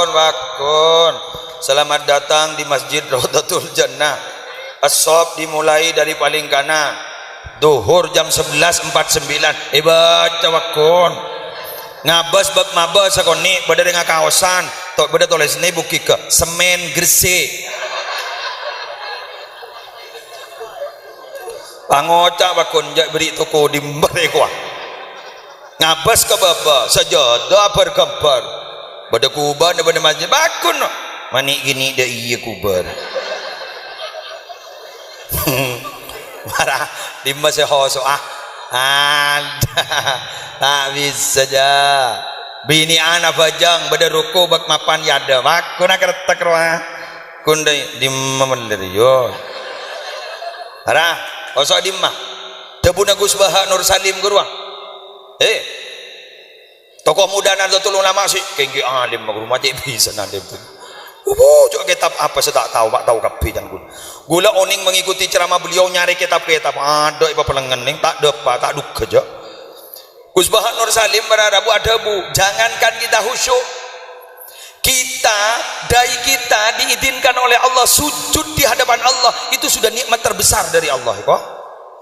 Bakun selamat datang di Masjid Raudhatul Jannah. As-shop dimulai dari paling kanan duhur jam 11.49 baca bakun ngabas bab mabas sakoni beda dengan kaosan tok beda tulis ni buki ke semen gresik pangocak bakun jak beri toko di mereka ngabas ke baba sajadah bergambar pada kuban pada masjid bakun manik gini dah iya kubar marah lima sehoso tak bisa aja bini anak bajang pada ruku bak mapan yada bakun nak retak roh kun dai dimma yo marah osok dimma debuna Gus Baha Nur Salim gurwa tokoh muda Nahdlatul Ulama sih kengki alim rumah cik bisa nanti pun juga kitab apa saya tak tahu pak tahu kapi jangan gula oning mengikuti ceramah beliau nyari kitab-kitab ada iba pelengening tak depa tak duk kerja Gus Baha Nur Salim berharapu ada bu jangankan kita khusyuk kita dai kita diizinkan oleh Allah sujud di hadapan Allah itu sudah nikmat terbesar dari Allah kok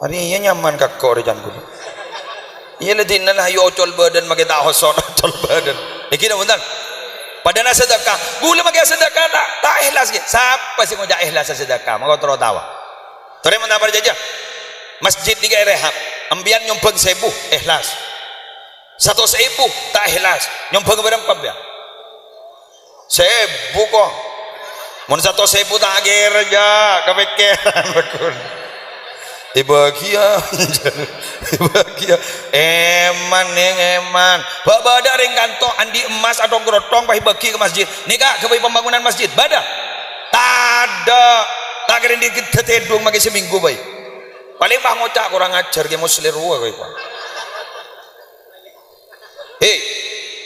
hari ini nyaman kakak rejan gula iya ledina lah yu ocol badan makai tak hosot ocol badan kita bentar pada nak sedekah gula makai sedekah tak ikhlas ke siapa sih ngajak ikhlas sedekah maka terus tawa terus mentah berjajah masjid di rehab ambian nyumbang 1000 ikhlas 100.000 tak ikhlas nyumbang berapa ya 1000 kok mun 1.000 tak aja kepikiran bekun dibahagia eman babada ring kanto andi emas atau gerotong pahi bagi ke masjid nikah ke pembangunan masjid bada tada tak kira di tetedung magi seminggu baik paling bah ngocak kurang ajar ke muslir ruah kau pak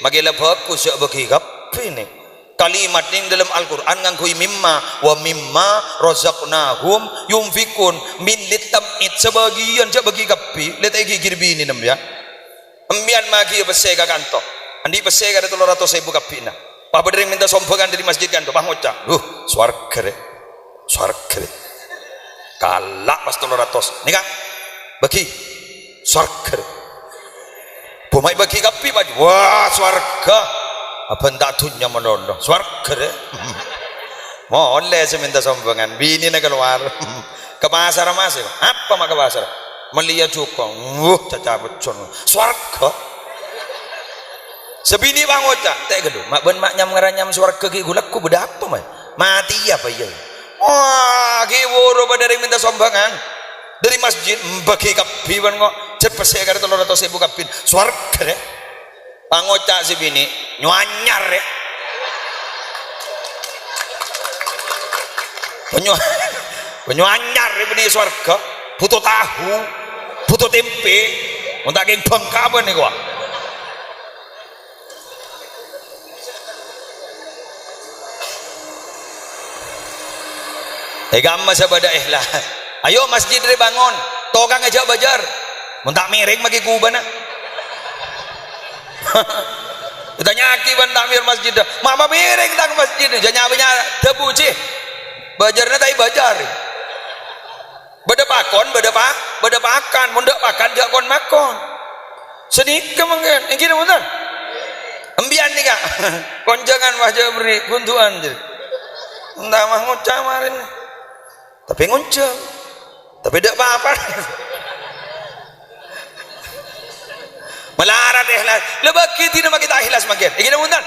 magi lebak kusyak bagi kapi ni kalimat ini dalam Al-Quran ngangkui mimma wa mimma razaqnahum yunfikun min litamit sebagian jak bagi kapi letak gigi bini nam ya embian magi pesega kanto andi pesega ada 300.000 kapi na pak berdering minta sombongan dari masjid kanto bah ngocak swarga kalak pas 300 ni kan bagi swarga pumai bagi kapi baju wah swarga apa ndak tunya menolong swarga deh boleh saya minta sombongan bini nak keluar ke pasar masih apa mak ke pasar melihat cukong caca becon swarga sebini bang ocak tak gedu mak ben mak nyam ngaranyam swarga ki gulakku beda apa mati apa ya wah ki woro badari minta sombongan dari masjid bagi kapi ban kok cepet saya kada 300.000 kapi swarga deh pangocak si bini nyuanyar ya penyuanyar ya bini swarga butuh tahu butuh tempe untuk geng bangka apa nih gua gamma sabada ihlah ayo masjid dari bangun tokang aja bajar muntak miring bagi kubana ditanya akibat takmir masjid mama miring tak masjid janya punya debu cih bajarnya tai bajar beda pakan mundak pakan jak kon makon sedikit mungkin yang kira betul embian nih kak konjangan wajah beri buntuan jadi entah mah ngucap kemarin tapi nguncang tapi tidak apa-apa melarat ikhlas lebaki tidak kita ikhlas makin ini punten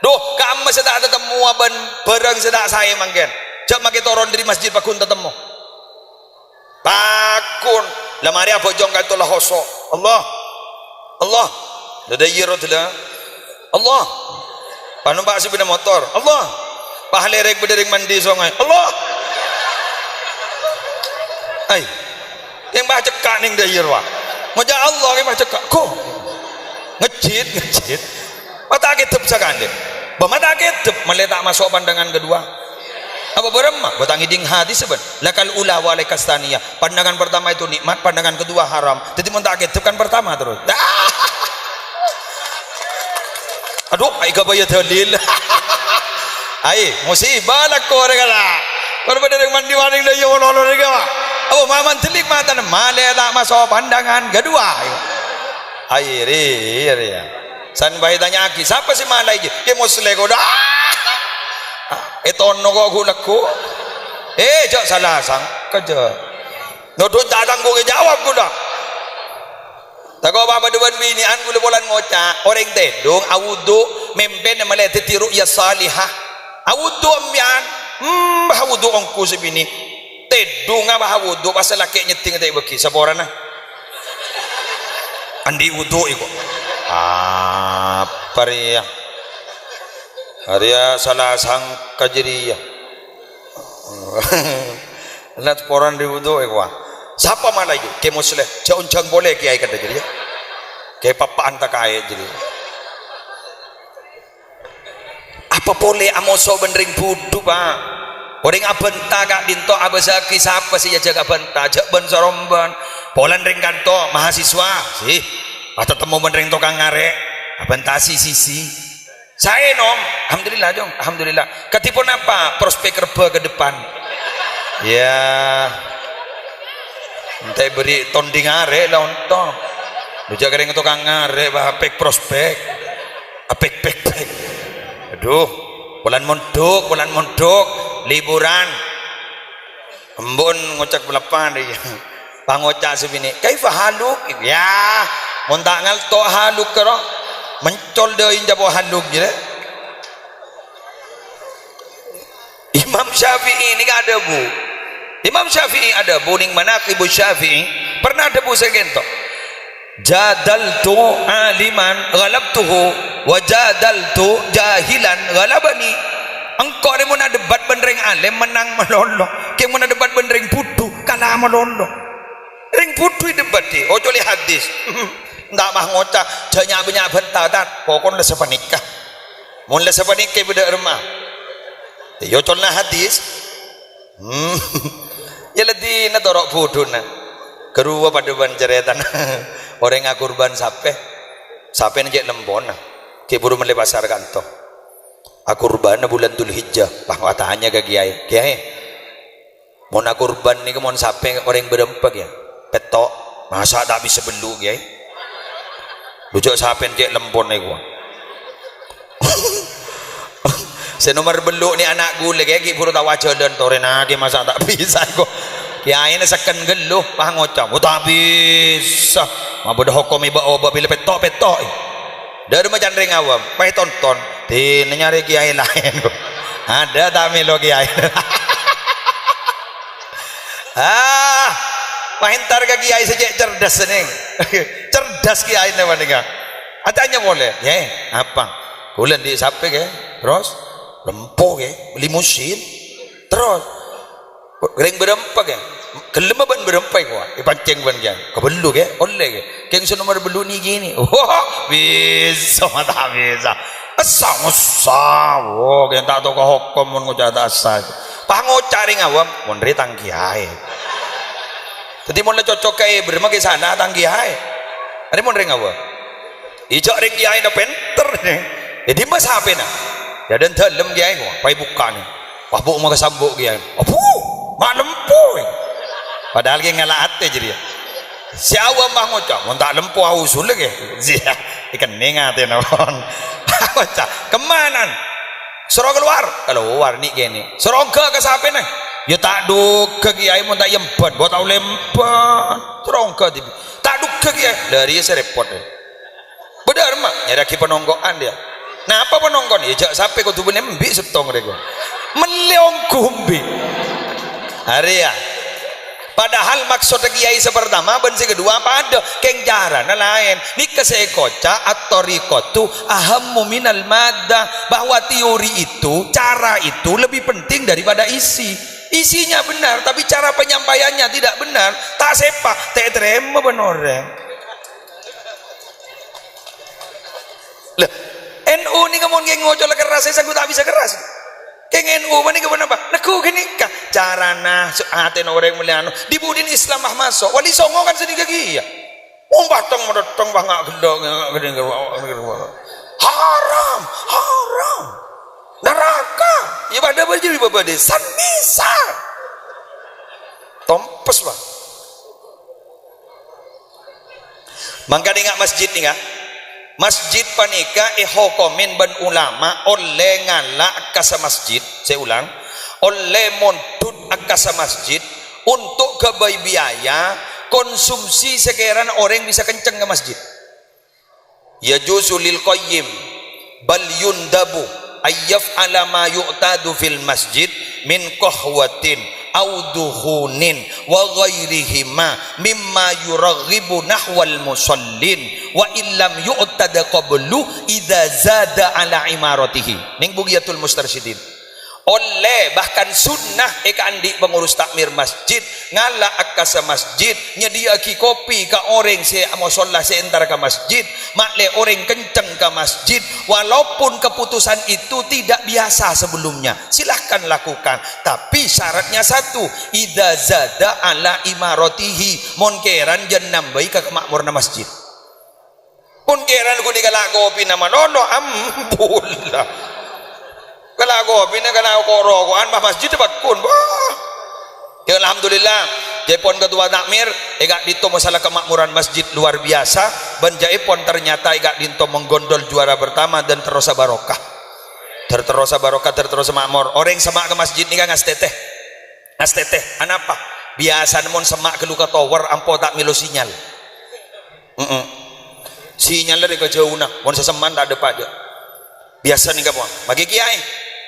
doh kamu sedak ketemu aban barang sedak saya makin jak makin turun dari masjid pakun ketemu pakun lamari apa jong katulah hoso Allah dadayirot lah Allah panumpak si bina motor Allah pahalerek berdering mandi songai Allah ay yang baca cekak ning dayir wah ngajak Allah yang baca cekak kok ngejit mata ketep sakande mata ketep meletak masuk pandangan kedua apa beremah batangi ding hati seben lakal ula wa lakastania pandangan pertama itu nikmat pandangan kedua haram jadi mata ketep kan pertama terus aduh ai gabaya dalil ai musibah lak ko regala berbeda dengan mandi-mandi da yo lolo regala oh maman telik mata male tak masuk pandangan kedua airi ya san bayi tanya aki siapa sih malai ke musle ko dah eton no ko gulaku jak salah sang kerja nodon datang ko jawab ko dah tak ko baba dewan binian ko bolan ngoca orang tedung awudu memben male tiru ya salihah awudu ambian awudu ongku sebini tedung apa wudu pasal laki nyeting tak beki saboran nah andi wudu iko apa ria salah sang kajriya nak poran di wudu iko siapa malah itu ke muslim jauh-jauh boleh kiai kata jadi ke papaan tak kaya jadi apa boleh amoso bendering budu pak orang abenta kak dinto abazaki siapa sih jaga abenta jak ben soromban polan ring kanto mahasiswa sih atau temu ben ring tokang ngarek abenta sisi saya nom alhamdulillah dong alhamdulillah ketipun apa prospek kerja ke depan ya entah beri tonding ngarek lah untuk jaga ring tokang ngarek bah pek prospek apek pek aduh polan mondok liburan embun ngocak belapan dia pangocak sebini kaifa haluk ya montak ngal to haluk kero mencol deui jabo haluk je Imam Syafi'i ini gak ada bu. Imam Syafi'i ada bu ning Manaqibu Syafi'i pernah ada bu segentok. Jadaltu aliman ghalabtuhu wa jadaltu jahilan ghalabani. Engkau ni mun debat benreng alim menang melolo. Ke mun debat benreng putu kalah melolo. Ring putu debat di ojo li hadis. Ndak mah ngocah janyak-banyak bentar pokon le sepanikah. Mun le sepanikah budak remah. Yo colna hadis. Ya ledi na torok putu na. Keruwa pada ban ceretan. Orang ngakurban sape njek lembon ke buru mele pasar kanto akurban bulan Dzulhijjah bahwa tanya ke kiai mau akurban ni ke mau sape orang berempat ya petok masa tak bisa belu kiai bujuk sape njek lembon ni gua senomor belu ni anak gule kiai buru tawa jalan torena ki masa tak bisa gua kiai ni seken geluh pah ngocam tak bisa ma bodoh hukum iba oba bila petok dari macam ring awam pai tonton di nyari kiai lain ada tak melo kiai mahintar ke kiai sejak cerdas ni cerdas kiai ni mana atanya boleh ya apa bulan di sape ke terus lempo ke beli musim terus ring berempat ke kelima ban berempat gua ipanceng ban kan kebelu ke oleh ke keng nomor belu ni gini bisa mata bisa asa oh yang tak tahu ke hukum mun ngucap asa pangocari ngawam mun ri tang kiai jadi mun cocok ke bermakai sana tang kiai ada mun ring ngawam ijak ring kiai na penter ni jadi mas apa na ya dan dalam kiai gua pai buka ni wah bu mau kesambuk kiai apu mak lempoy padahal dia ngalah hati jadi si awam bah ngocak mau tak lempu usul lagi zia ikan nengat ya nawan ngocak kemana suruh keluar ni gini suruh ke siapa nih ya tak duk ke kiai mau tak yempat buat tahu lempat suruh ke tak duk ke kiai dari saya repot benar mak nyari penonggoan dia nah apa penonggon ya jak sampai kau tu benar mbik setong mereka meleong kumbi hari ya padahal maksud kiai sepertama bensi kedua apa ada kengjaran lain ni kesekoca atau rikotu ahammu minal madda bahwa teori itu cara itu lebih penting daripada isinya benar tapi cara penyampaiannya tidak benar tak sepak tak terima benar lah NU ni kamu ngocol keras saya tak bisa keras keng NU mana ke apa naku gini kah carana aten orang muliano di budin Islam mah masuk wali songo kan sedih gigi ya batang meretong bah ngak gedong haram neraka ya pada baju babade san bisa tompes bah mangka ingat masjid ni masjid panika hokomin ban ulama oleh ngalak kasa masjid saya ulang oleh montut akasa masjid untuk kebai biaya konsumsi sekiran orang bisa kenceng ke masjid ya juzulil qayyim bal yundabu ayyaf ala ma yu'tadu fil masjid min qahwatin auduhunin wa ghairihima mimma yuraghibu nahwal musallin wa illam yu'tada qablu idza zada ala imaratihi ning bugiyatul mustarsyidin oleh bahkan sunnah andi pengurus takmir masjid ngalak akasa masjid nyediaki kopi ke orang se musolla seentara ke masjid makle orang kenceng ke masjid walaupun keputusan itu tidak biasa sebelumnya silahkan lakukan tapi syaratnya satu idza zada ala imaratihi monkeran jan nambai ke kemakmurna masjid monkeran ku digalak kopi nama nono ampullah kalau aku bina kalau aku rokokan bah masjid dapat kun bah ya alhamdulillah Jepon ketua takmir egak dito masalah kemakmuran masjid luar biasa ban Jepon ternyata egak dito menggondol juara pertama dan terus barokah terus makmur orang semak ke masjid ni kan ngas teteh anapa biasa namun semak ke luka tower ampo tak milu sinyal sinyal dari kejauhan mon seseman tak ada pajak biasa nih kamu bagi kiai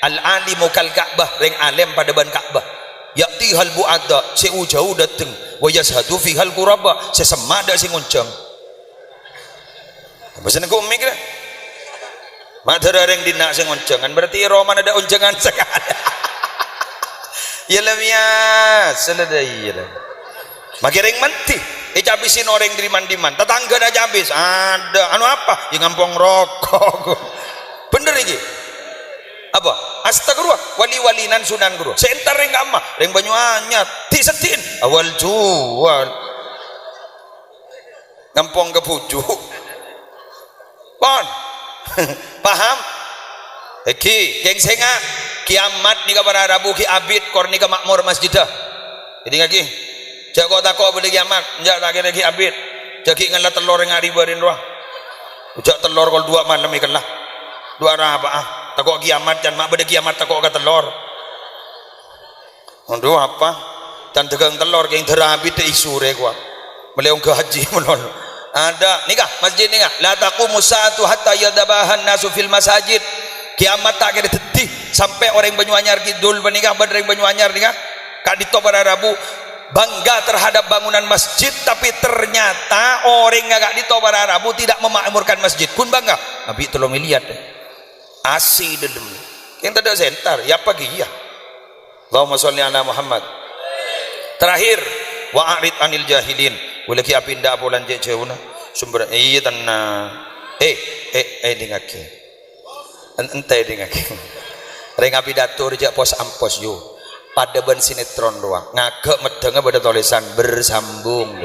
al alimu kal Ka'bah, reng alim pada ban Ka'bah. Ya'ti hal bu'ada, jauh dateng, wa yashhadu fi hal quraba, sesemada sing ngonceng. Pesan aku mik dah. Madara reng dina sing ngonceng, kan berarti roman ada oncengan sekali. Ya lah biasa lah dah. Maki reng menti, cabisin orang dari mandiman, tetangga dah cabis, ada, anu apa? Yang ngampong rokok. Bener ini? Apa? Astagfirullah, wali-walinan sunan guru. Sentar reng gamma, reng banyu anyar, ti setin, awal jual. Ngampong ke pujuk. Pon. Paham? Eki, geng senga, kiamat ni kabar Rabu ki abid kor ni ka makmur masjidah. Jadi lagi. Jak kau takut boleh kiamat, jak tak kira ki abid. Jak ki ngalah telur ngari barin roh. Jak telur kol 2 malam ikan lah. 2 arah apa ah? Takut kiamat dan mak beda kiamat takut ke telur. Aduh apa? Dan tegang telur geng terabid te isu re gua. Beliau ke haji melon. Ada nikah masjid nikah. La taqumu sa'atu hatta yadabahan nasu fil masajid. Kiamat tak kira tetih sampai orang Banyuanyar kidul menikah orang Banyuanyar nikah. Kak dito pada Rabu bangga terhadap bangunan masjid, tapi ternyata orang agak di Toba Arabu tidak memakmurkan masjid. Kun bangga, Nabi tolong lihat asi dalam yang tidak sentar ya pagi ya. Allahumma sholli ala Muhammad. Terakhir, wa'arid anil jahilin. Boleh kia pindah bulan jauhna sumber iya tanah dengake entai dengake reng pidato rejak pos ampos yo pada ban sinetron doang ngagek medenge pada tulisan bersambung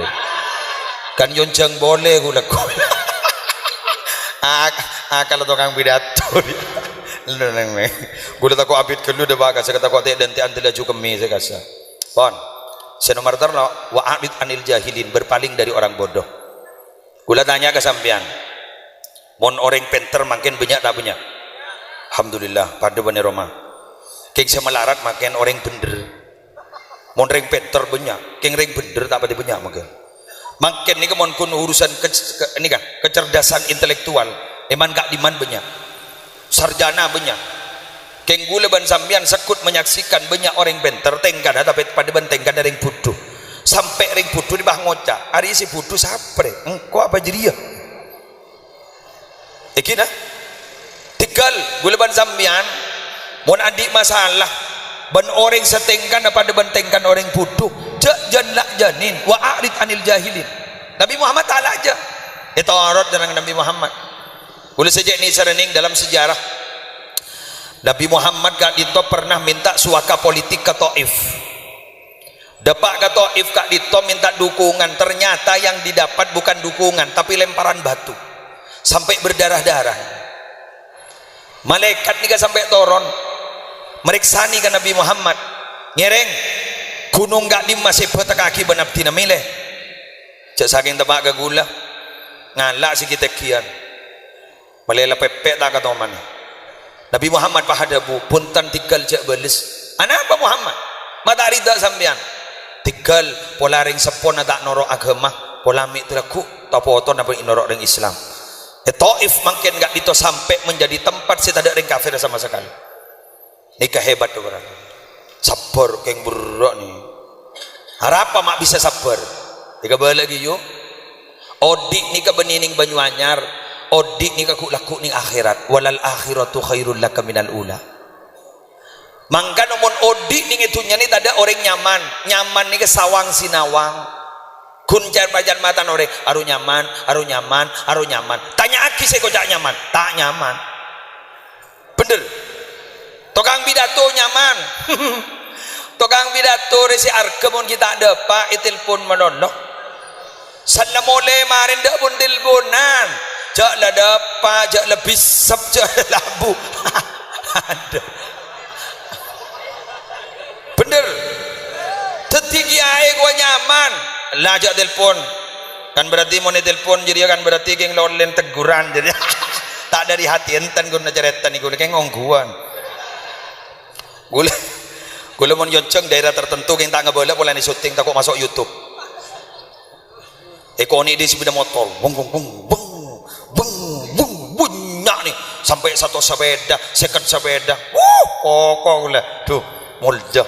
kan yonceng boleh gula kalau tukang pidato gula takut abid kelu dah bagas saya kata kau tak dan tiang tidak cukup mi saya kasa pon senomor terno wa'abid anil jahilin, berpaling dari orang bodoh. Gula tanya ke sampean mon orang penter makin banyak tak banyak? Alhamdulillah pada bani Roma keng semelarat makin orang bener mon orang penter banyak keng orang bener tak pada banyak makin ni mon kun urusan kecerdasan intelektual eman gak diman banyak sarjana banyak keng gula ban sambian sekut menyaksikan banyak orang benter tengkad tapi pada ban tengkad ada yang bodoh sampai ring bodoh di bah ngocak hari si bodoh sapre engkau apa jadi ya ikina tinggal gula ban sambian mon adik masalah ban orang setengkan pada ban tengkan orang bodoh janlak janin wa a'rid anil jahilin. Nabi Muhammad ta'ala aja itu arad dengan Nabi Muhammad gula sejak ini serening dalam sejarah Nabi Muhammad Kak Dito pernah minta suaka politik ke Taif. Dapat ke Taif Kak Dito minta dukungan, ternyata yang didapat bukan dukungan tapi lemparan batu sampai berdarah-darah. Malaikat nih sampai turun meriksa nih ke Nabi Muhammad ngereng gunung Kak Dim masih beta kaki benabdi namile cak saking tebak ke gula ngalak si kita kian malela pepek tak kata mana Nabi Muhammad pahadabu puntan tinggal jak balis anak apa Muhammad mata rida sambian tinggal pola ring sepon tak norok agama pola mik teraku tapoto nabi norok ring Islam Taif makin gak dito sampai menjadi tempat si tidak ring kafir sama sekali nikah hebat tuh orang sabar keng buruk nih harap mak bisa sabar tiga balik lagi yuk odik nih ke benining Banyuanyar odik ni kaku laku ni akhirat walal akhiratu khairul laka minal ula mangka nomon odik ni ngitunya ni tada orang nyaman ni ke sawang sinawang kuncar pajan mata orang aru nyaman tanya aki saya kocak nyaman tak nyaman bener tukang pidato nyaman tukang pidato resi arkemun kita ada pak itilpun menolong salamole marin dak pun tilpunan jak lah dapat jak lebih sab jak labu ada bener tertinggi air gua nyaman lah jak telpon kan berarti mau telpon jadi kan berarti geng lolen teguran jadi tak dari hati enten guna ceretan ni guna geng ngongguan gula mau yonceng daerah tertentu geng tak ngeboleh pola ni syuting takut masuk YouTube ekoni di sepeda motor bung bunyak nih sampai satu sepeda second sepeda pokok lah tuh mulja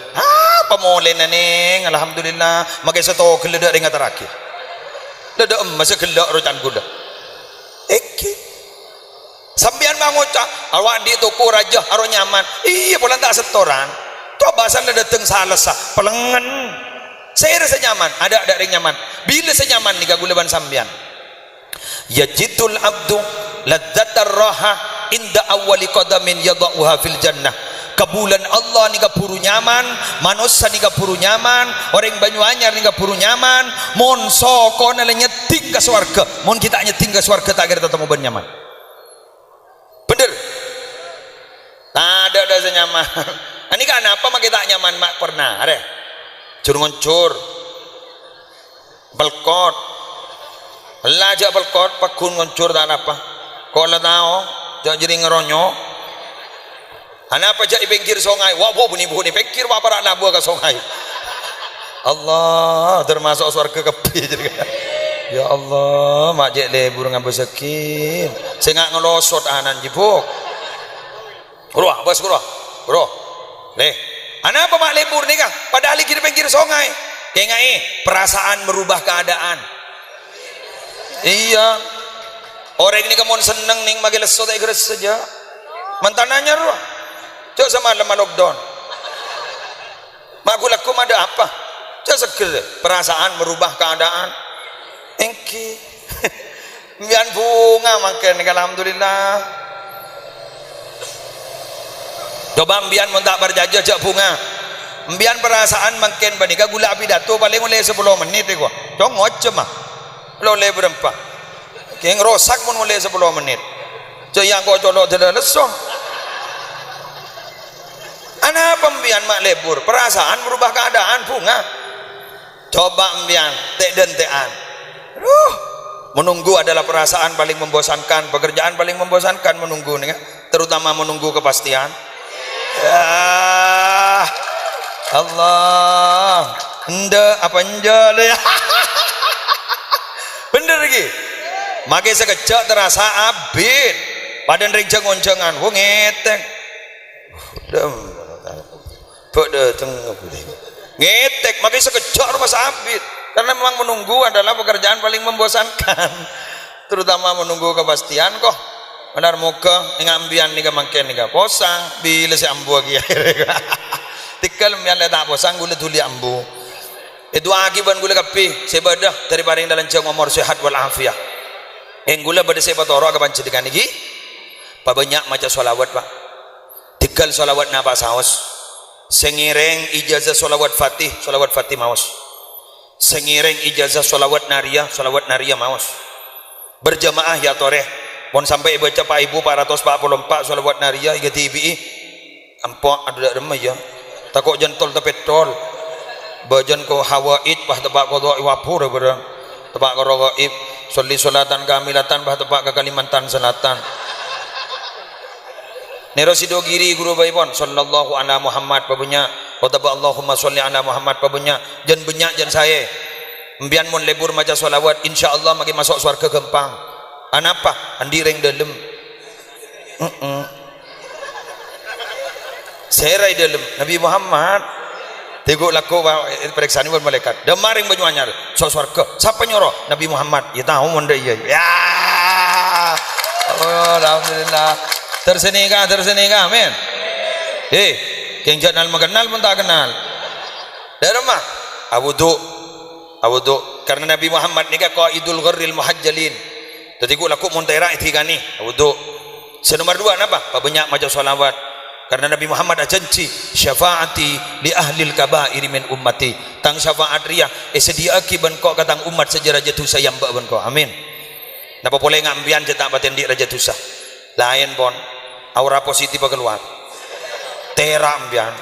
pemoleh neng alhamdulillah makai satu geledak dengan terakhir ledak emas gelak rocan gula sambian mangocak awak di toko raja aro nyaman iya pola tak setoran coba sana dateng salasa pelengan saya rasa nyaman ada ring nyaman bila saya nyaman ni gagulaban sambian yajidul abdu ladzatar raha inda awwali qadamin yadauha fil jannah kabulan Allah ni gapuru nyaman manusia ni gapuru nyaman orang Banyuanyar ni gapuru nyaman mon soko na nyeting ke swarga mon kita nyeting ke swarga tak kira tetemu ben nyaman bener tak ada senyaman ini kan apa mak kita nyaman mak pernah ada curungoncur belkot lajak belkot pakun ngoncur tak apa kau lah tahu jadi ngeronyo apa jadi pinggir sungai wah bunyi pinggir apa rak nabu ke sungai Allah termasuk surga kepi ya Allah mak jek lebur ngambil sekin saya ngak ngelosot anan jibuk kuruah bos kuruh leh apa mak lebur ni kah padahal di pinggir sungai kengai perasaan merubah keadaan iya orang ini kamu seneng ning magi lesot tak geres saja mantananya roh cok sama lama lockdown mak gulakum ada apa cok seger perasaan merubah keadaan engki bian bunga makan alhamdulillah coba bian mun tak berjajah cok bunga bian perasaan makan banika gula pidato paling oleh 10 menit kok cok ngocem ah lo le berempat keng rosak pun oleh 10 menit cok yang kau colok dalam lesong anak pembian mak lebur perasaan berubah keadaan bunga coba pembian tek dan tean menunggu adalah perasaan paling membosankan pekerjaan paling membosankan menunggu nih terutama menunggu kepastian ya Allah ende apa enjol ya bener lagi makai sekejap terasa abid padan rinjang oncengan ngetek ngetek makanya sekejap rumah sabit karena memang menunggu adalah pekerjaan paling membosankan terutama menunggu kepastian kok benar muka ngambian nih kemangken nih posang bila si ambu lagi tikal mian tak posang gula tuli ambu itu akibat gula kapi sebadah daripada yang dalam jeng umur sehat walafiat yang gula pada sebatoro akaban cedikan lagi pak banyak macam solawat pak tikal solawat napa saus sengireng ijazah solawat fatih maus sengireng ijazah solawat naria maus berjamaah ya toreh pon sampai baca pak ibu 444 solawat naria iga tibi ampok ada remah ya takut jentol petrol bajan ko hawaid bah tepak ko doa wapur berang tepak ko rogaib soli solatan kamilatan bah tepak ke Kalimantan Selatan Nerosido giri guru baipon sallallahu ala Muhammad pabunya wataba Allahumma sholli ala Muhammad pabunya jan banyak jan saya mbian mon lebur maca solawat insyaallah magi masuk surga gempang anapa andi reng dalem serai dalem Nabi Muhammad teguk laku periksaan buat malaikat demaring Banyuanyar so surga siapa nyuruh Nabi Muhammad ya tahu mon iya ya oh alhamdulillah tersenikah amin keng janal mengenal pun tak kenal dari rumah awudu karena Nabi Muhammad ni kan qaidul gharril muhajjalin jadi ku laku muntaira itigani awudu senomor 2 apa banyak macam solawat karena Nabi Muhammad ada janji syafaati li ahlil kabair min ummati tang syafaat riyah sedia akiban kok katang umat sejarah jatuh sayam mbak ben kok amin napa boleh ngambian cetak batin di raja tusah lain pon aura positif keluar teram bian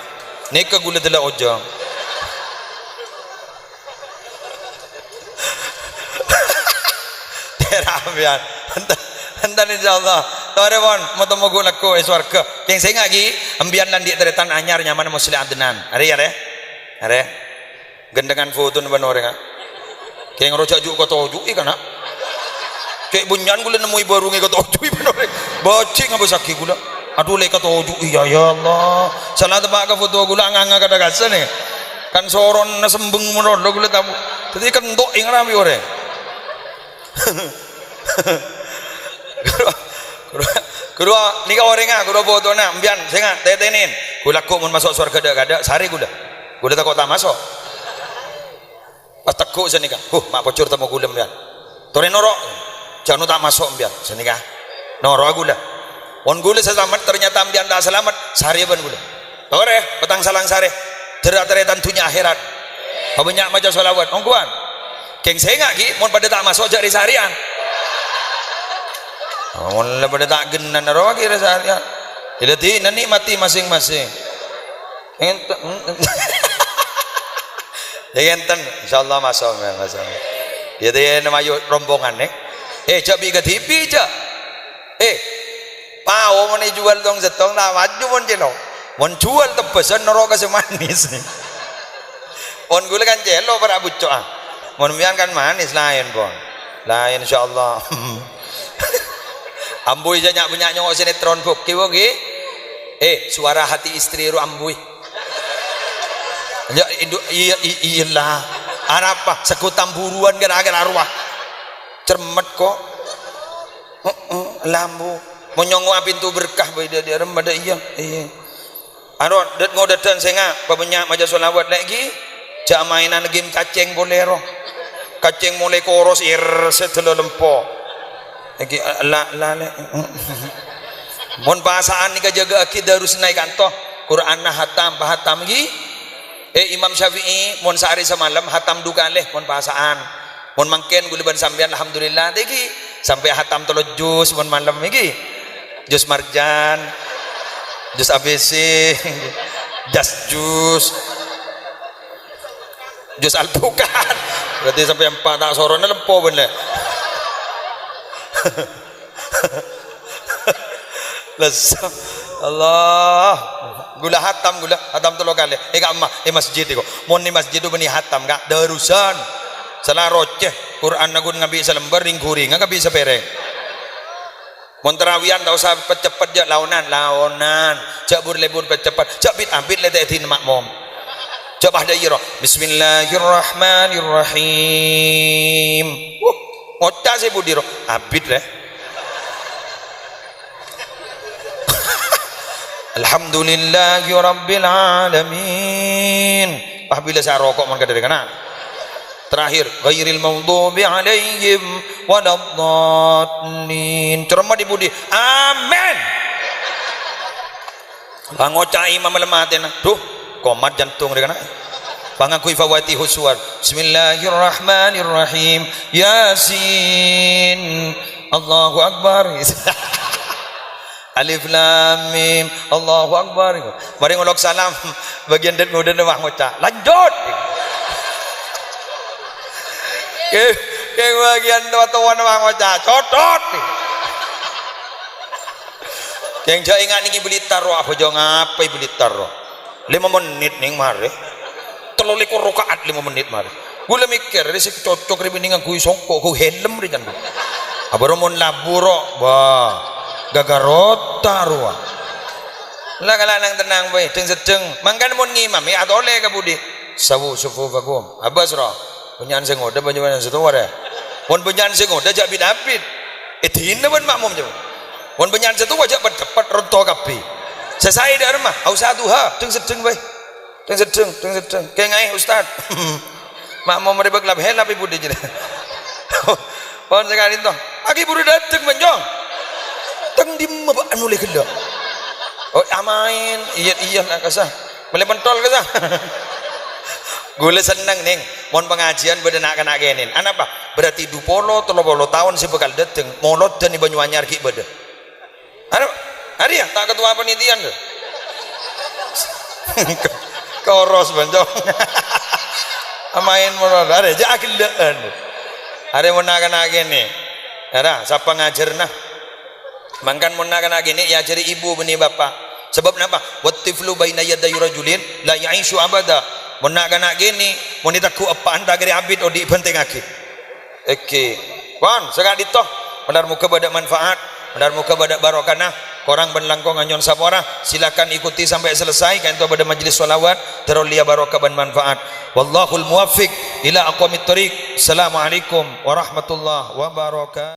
neka gula dela ojang teram bian hentan insyaallah tore pon moto gula ko swarga keng sing lagi ambian lan di teretan anyar nyaman musli adnan are gendengan foto ban orang keng rojak juk ko toju ikana cek bunyan gula nemu ibu rungi kata ojo ibu nore bocing apa sakit gula aduh lek kata ojo iya ya Allah salah tebak ke foto gula nganga kada kasa nih kan soron sembeng menor gula tamu jadi kan untuk ing rami orang kedua nikah orangnya kedua foto na ambian saya tetenin gula kok mau masuk surga kada sehari gula takut tak masuk pas tekuk saya nikah mak pocor tamu gula ambian tore norok jangan tak masuk ambian saya nikah norok gula on gula selamat ternyata ambian tak selamat sehari ban gula tore petang salang sehari terat-terat tentunya akhirat banyak macam solawat ongkuan keng saya nggak ki mau pada tak masuk jari seharian mulai pada tak genan roh kira seharian jadi nanti mati masing-masing ya enten insyaallah masuk jadi nama rombongan cabi ke TV cak pao mau jual dong setong nah maju mon jelo mon jual tebesan neraka semanis on gula kan jelo para bucok mon mian kan manis lain pon lain insyaallah ambui aja nyak nyok sinetron kok kiwo ki suara hati istri ru ambui ya iyalah apa sekutam buruan gara-gara arwah cermet kok lambu menyongo pintu berkah beda dia remada iya aron det ngodetan senga pabanyak maja solawat lagi jak mainan game kaceng bolero kaceng mulai koros setelah lempo lagi mon bahasaan ni kajaga akid harus naik kantoh Quran na hatam pahatam gi Imam Syafi'i mon sehari semalam hatam dukaleh mon bahasaan mon mangken guliban sampean alhamdulillah tegi sampai hatam tolo jus mon malam iki jus marjan jus ABC jus alpukat berarti sampai 4 tak sorone lempo bener lesam Allah gula hatam tolo kali kak emak masjid itu mon ni masjid itu beni hatam kak darusan salah roceh Quran nagun ngabi selembar ringkuring nggak bisa pereng mon terawian tak usah cepet je launan cak lebur cepet cak bit letetin makmum cak bahda iro bismillahirrahmanirrahim ngocak sih budiro abid leh alhamdulillahi rabbil alamin bila saya rokok man kadari kana terakhir ghairil maghdubi alaihim waladdallin cermat di budi amin ngocak imam lematen tuh komat jantung dia kana pangakui fawati huswar bismillahirrahmanirrahim yasin Allahu akbar alif lam mim Allahu akbar mari ngolok salam bagian det ngoden mah ngocak lanjut ke bagian tuan mah ngocak cotot yang saya ingat niki blitar ro apa jo ngapai blitar ro 5 menit ning mare 3 rakaat 5 menit mare gula mikir resi cocok ribening aku songko ku helm ri jan abaromon laburo bah gagarota ruah lah kalanang tenang bae teng sedeng mangkan mun ngimam ya atole ka budi sawu sufufakum abas ro punyan sing ngoda panjenengan setu ware mun punyan sing ngoda jak bidapit dina ban makmum je mun punyan setu wajak cepat ronto kabeh selesai dak rumah au satuha teng sedeng bae teng sedeng kayak ngai ustaz makmum mereka kelab hela pi budi je pon sekali toh pagi buru dateng menjong teng di mabaan mulai gelo oh amain iya nak kasah boleh pentol kasah gula seneng ning mon pengajian beda nak kena genin anak apa berarti 20 30 tahun si bekal dateng molot dan di Banyuanyar ki beda hari ya tak ketua penitian tuh koros banjong amain molot ada aja akilan ada mau nak kena geni ada siapa ngajar nah mangkan mun nak kena gini ya jadi ibu beni bapak sebab kenapa wattiflu baina yaday rajulin la ya'ishu abada mun nak kena gini mun ditaku apa anda gari abid odi penting aki oke pan sekali toh benar muka pada manfaat, benar muka pada barokah. Korang benlangkong anyon sapora, silakan ikuti sampai selesai kan itu pada majlis solawat terolia barokah dan manfaat. Wallahul muwaffiq ila aqwamit thoriq. Assalamualaikum warahmatullahi wabarakatuh.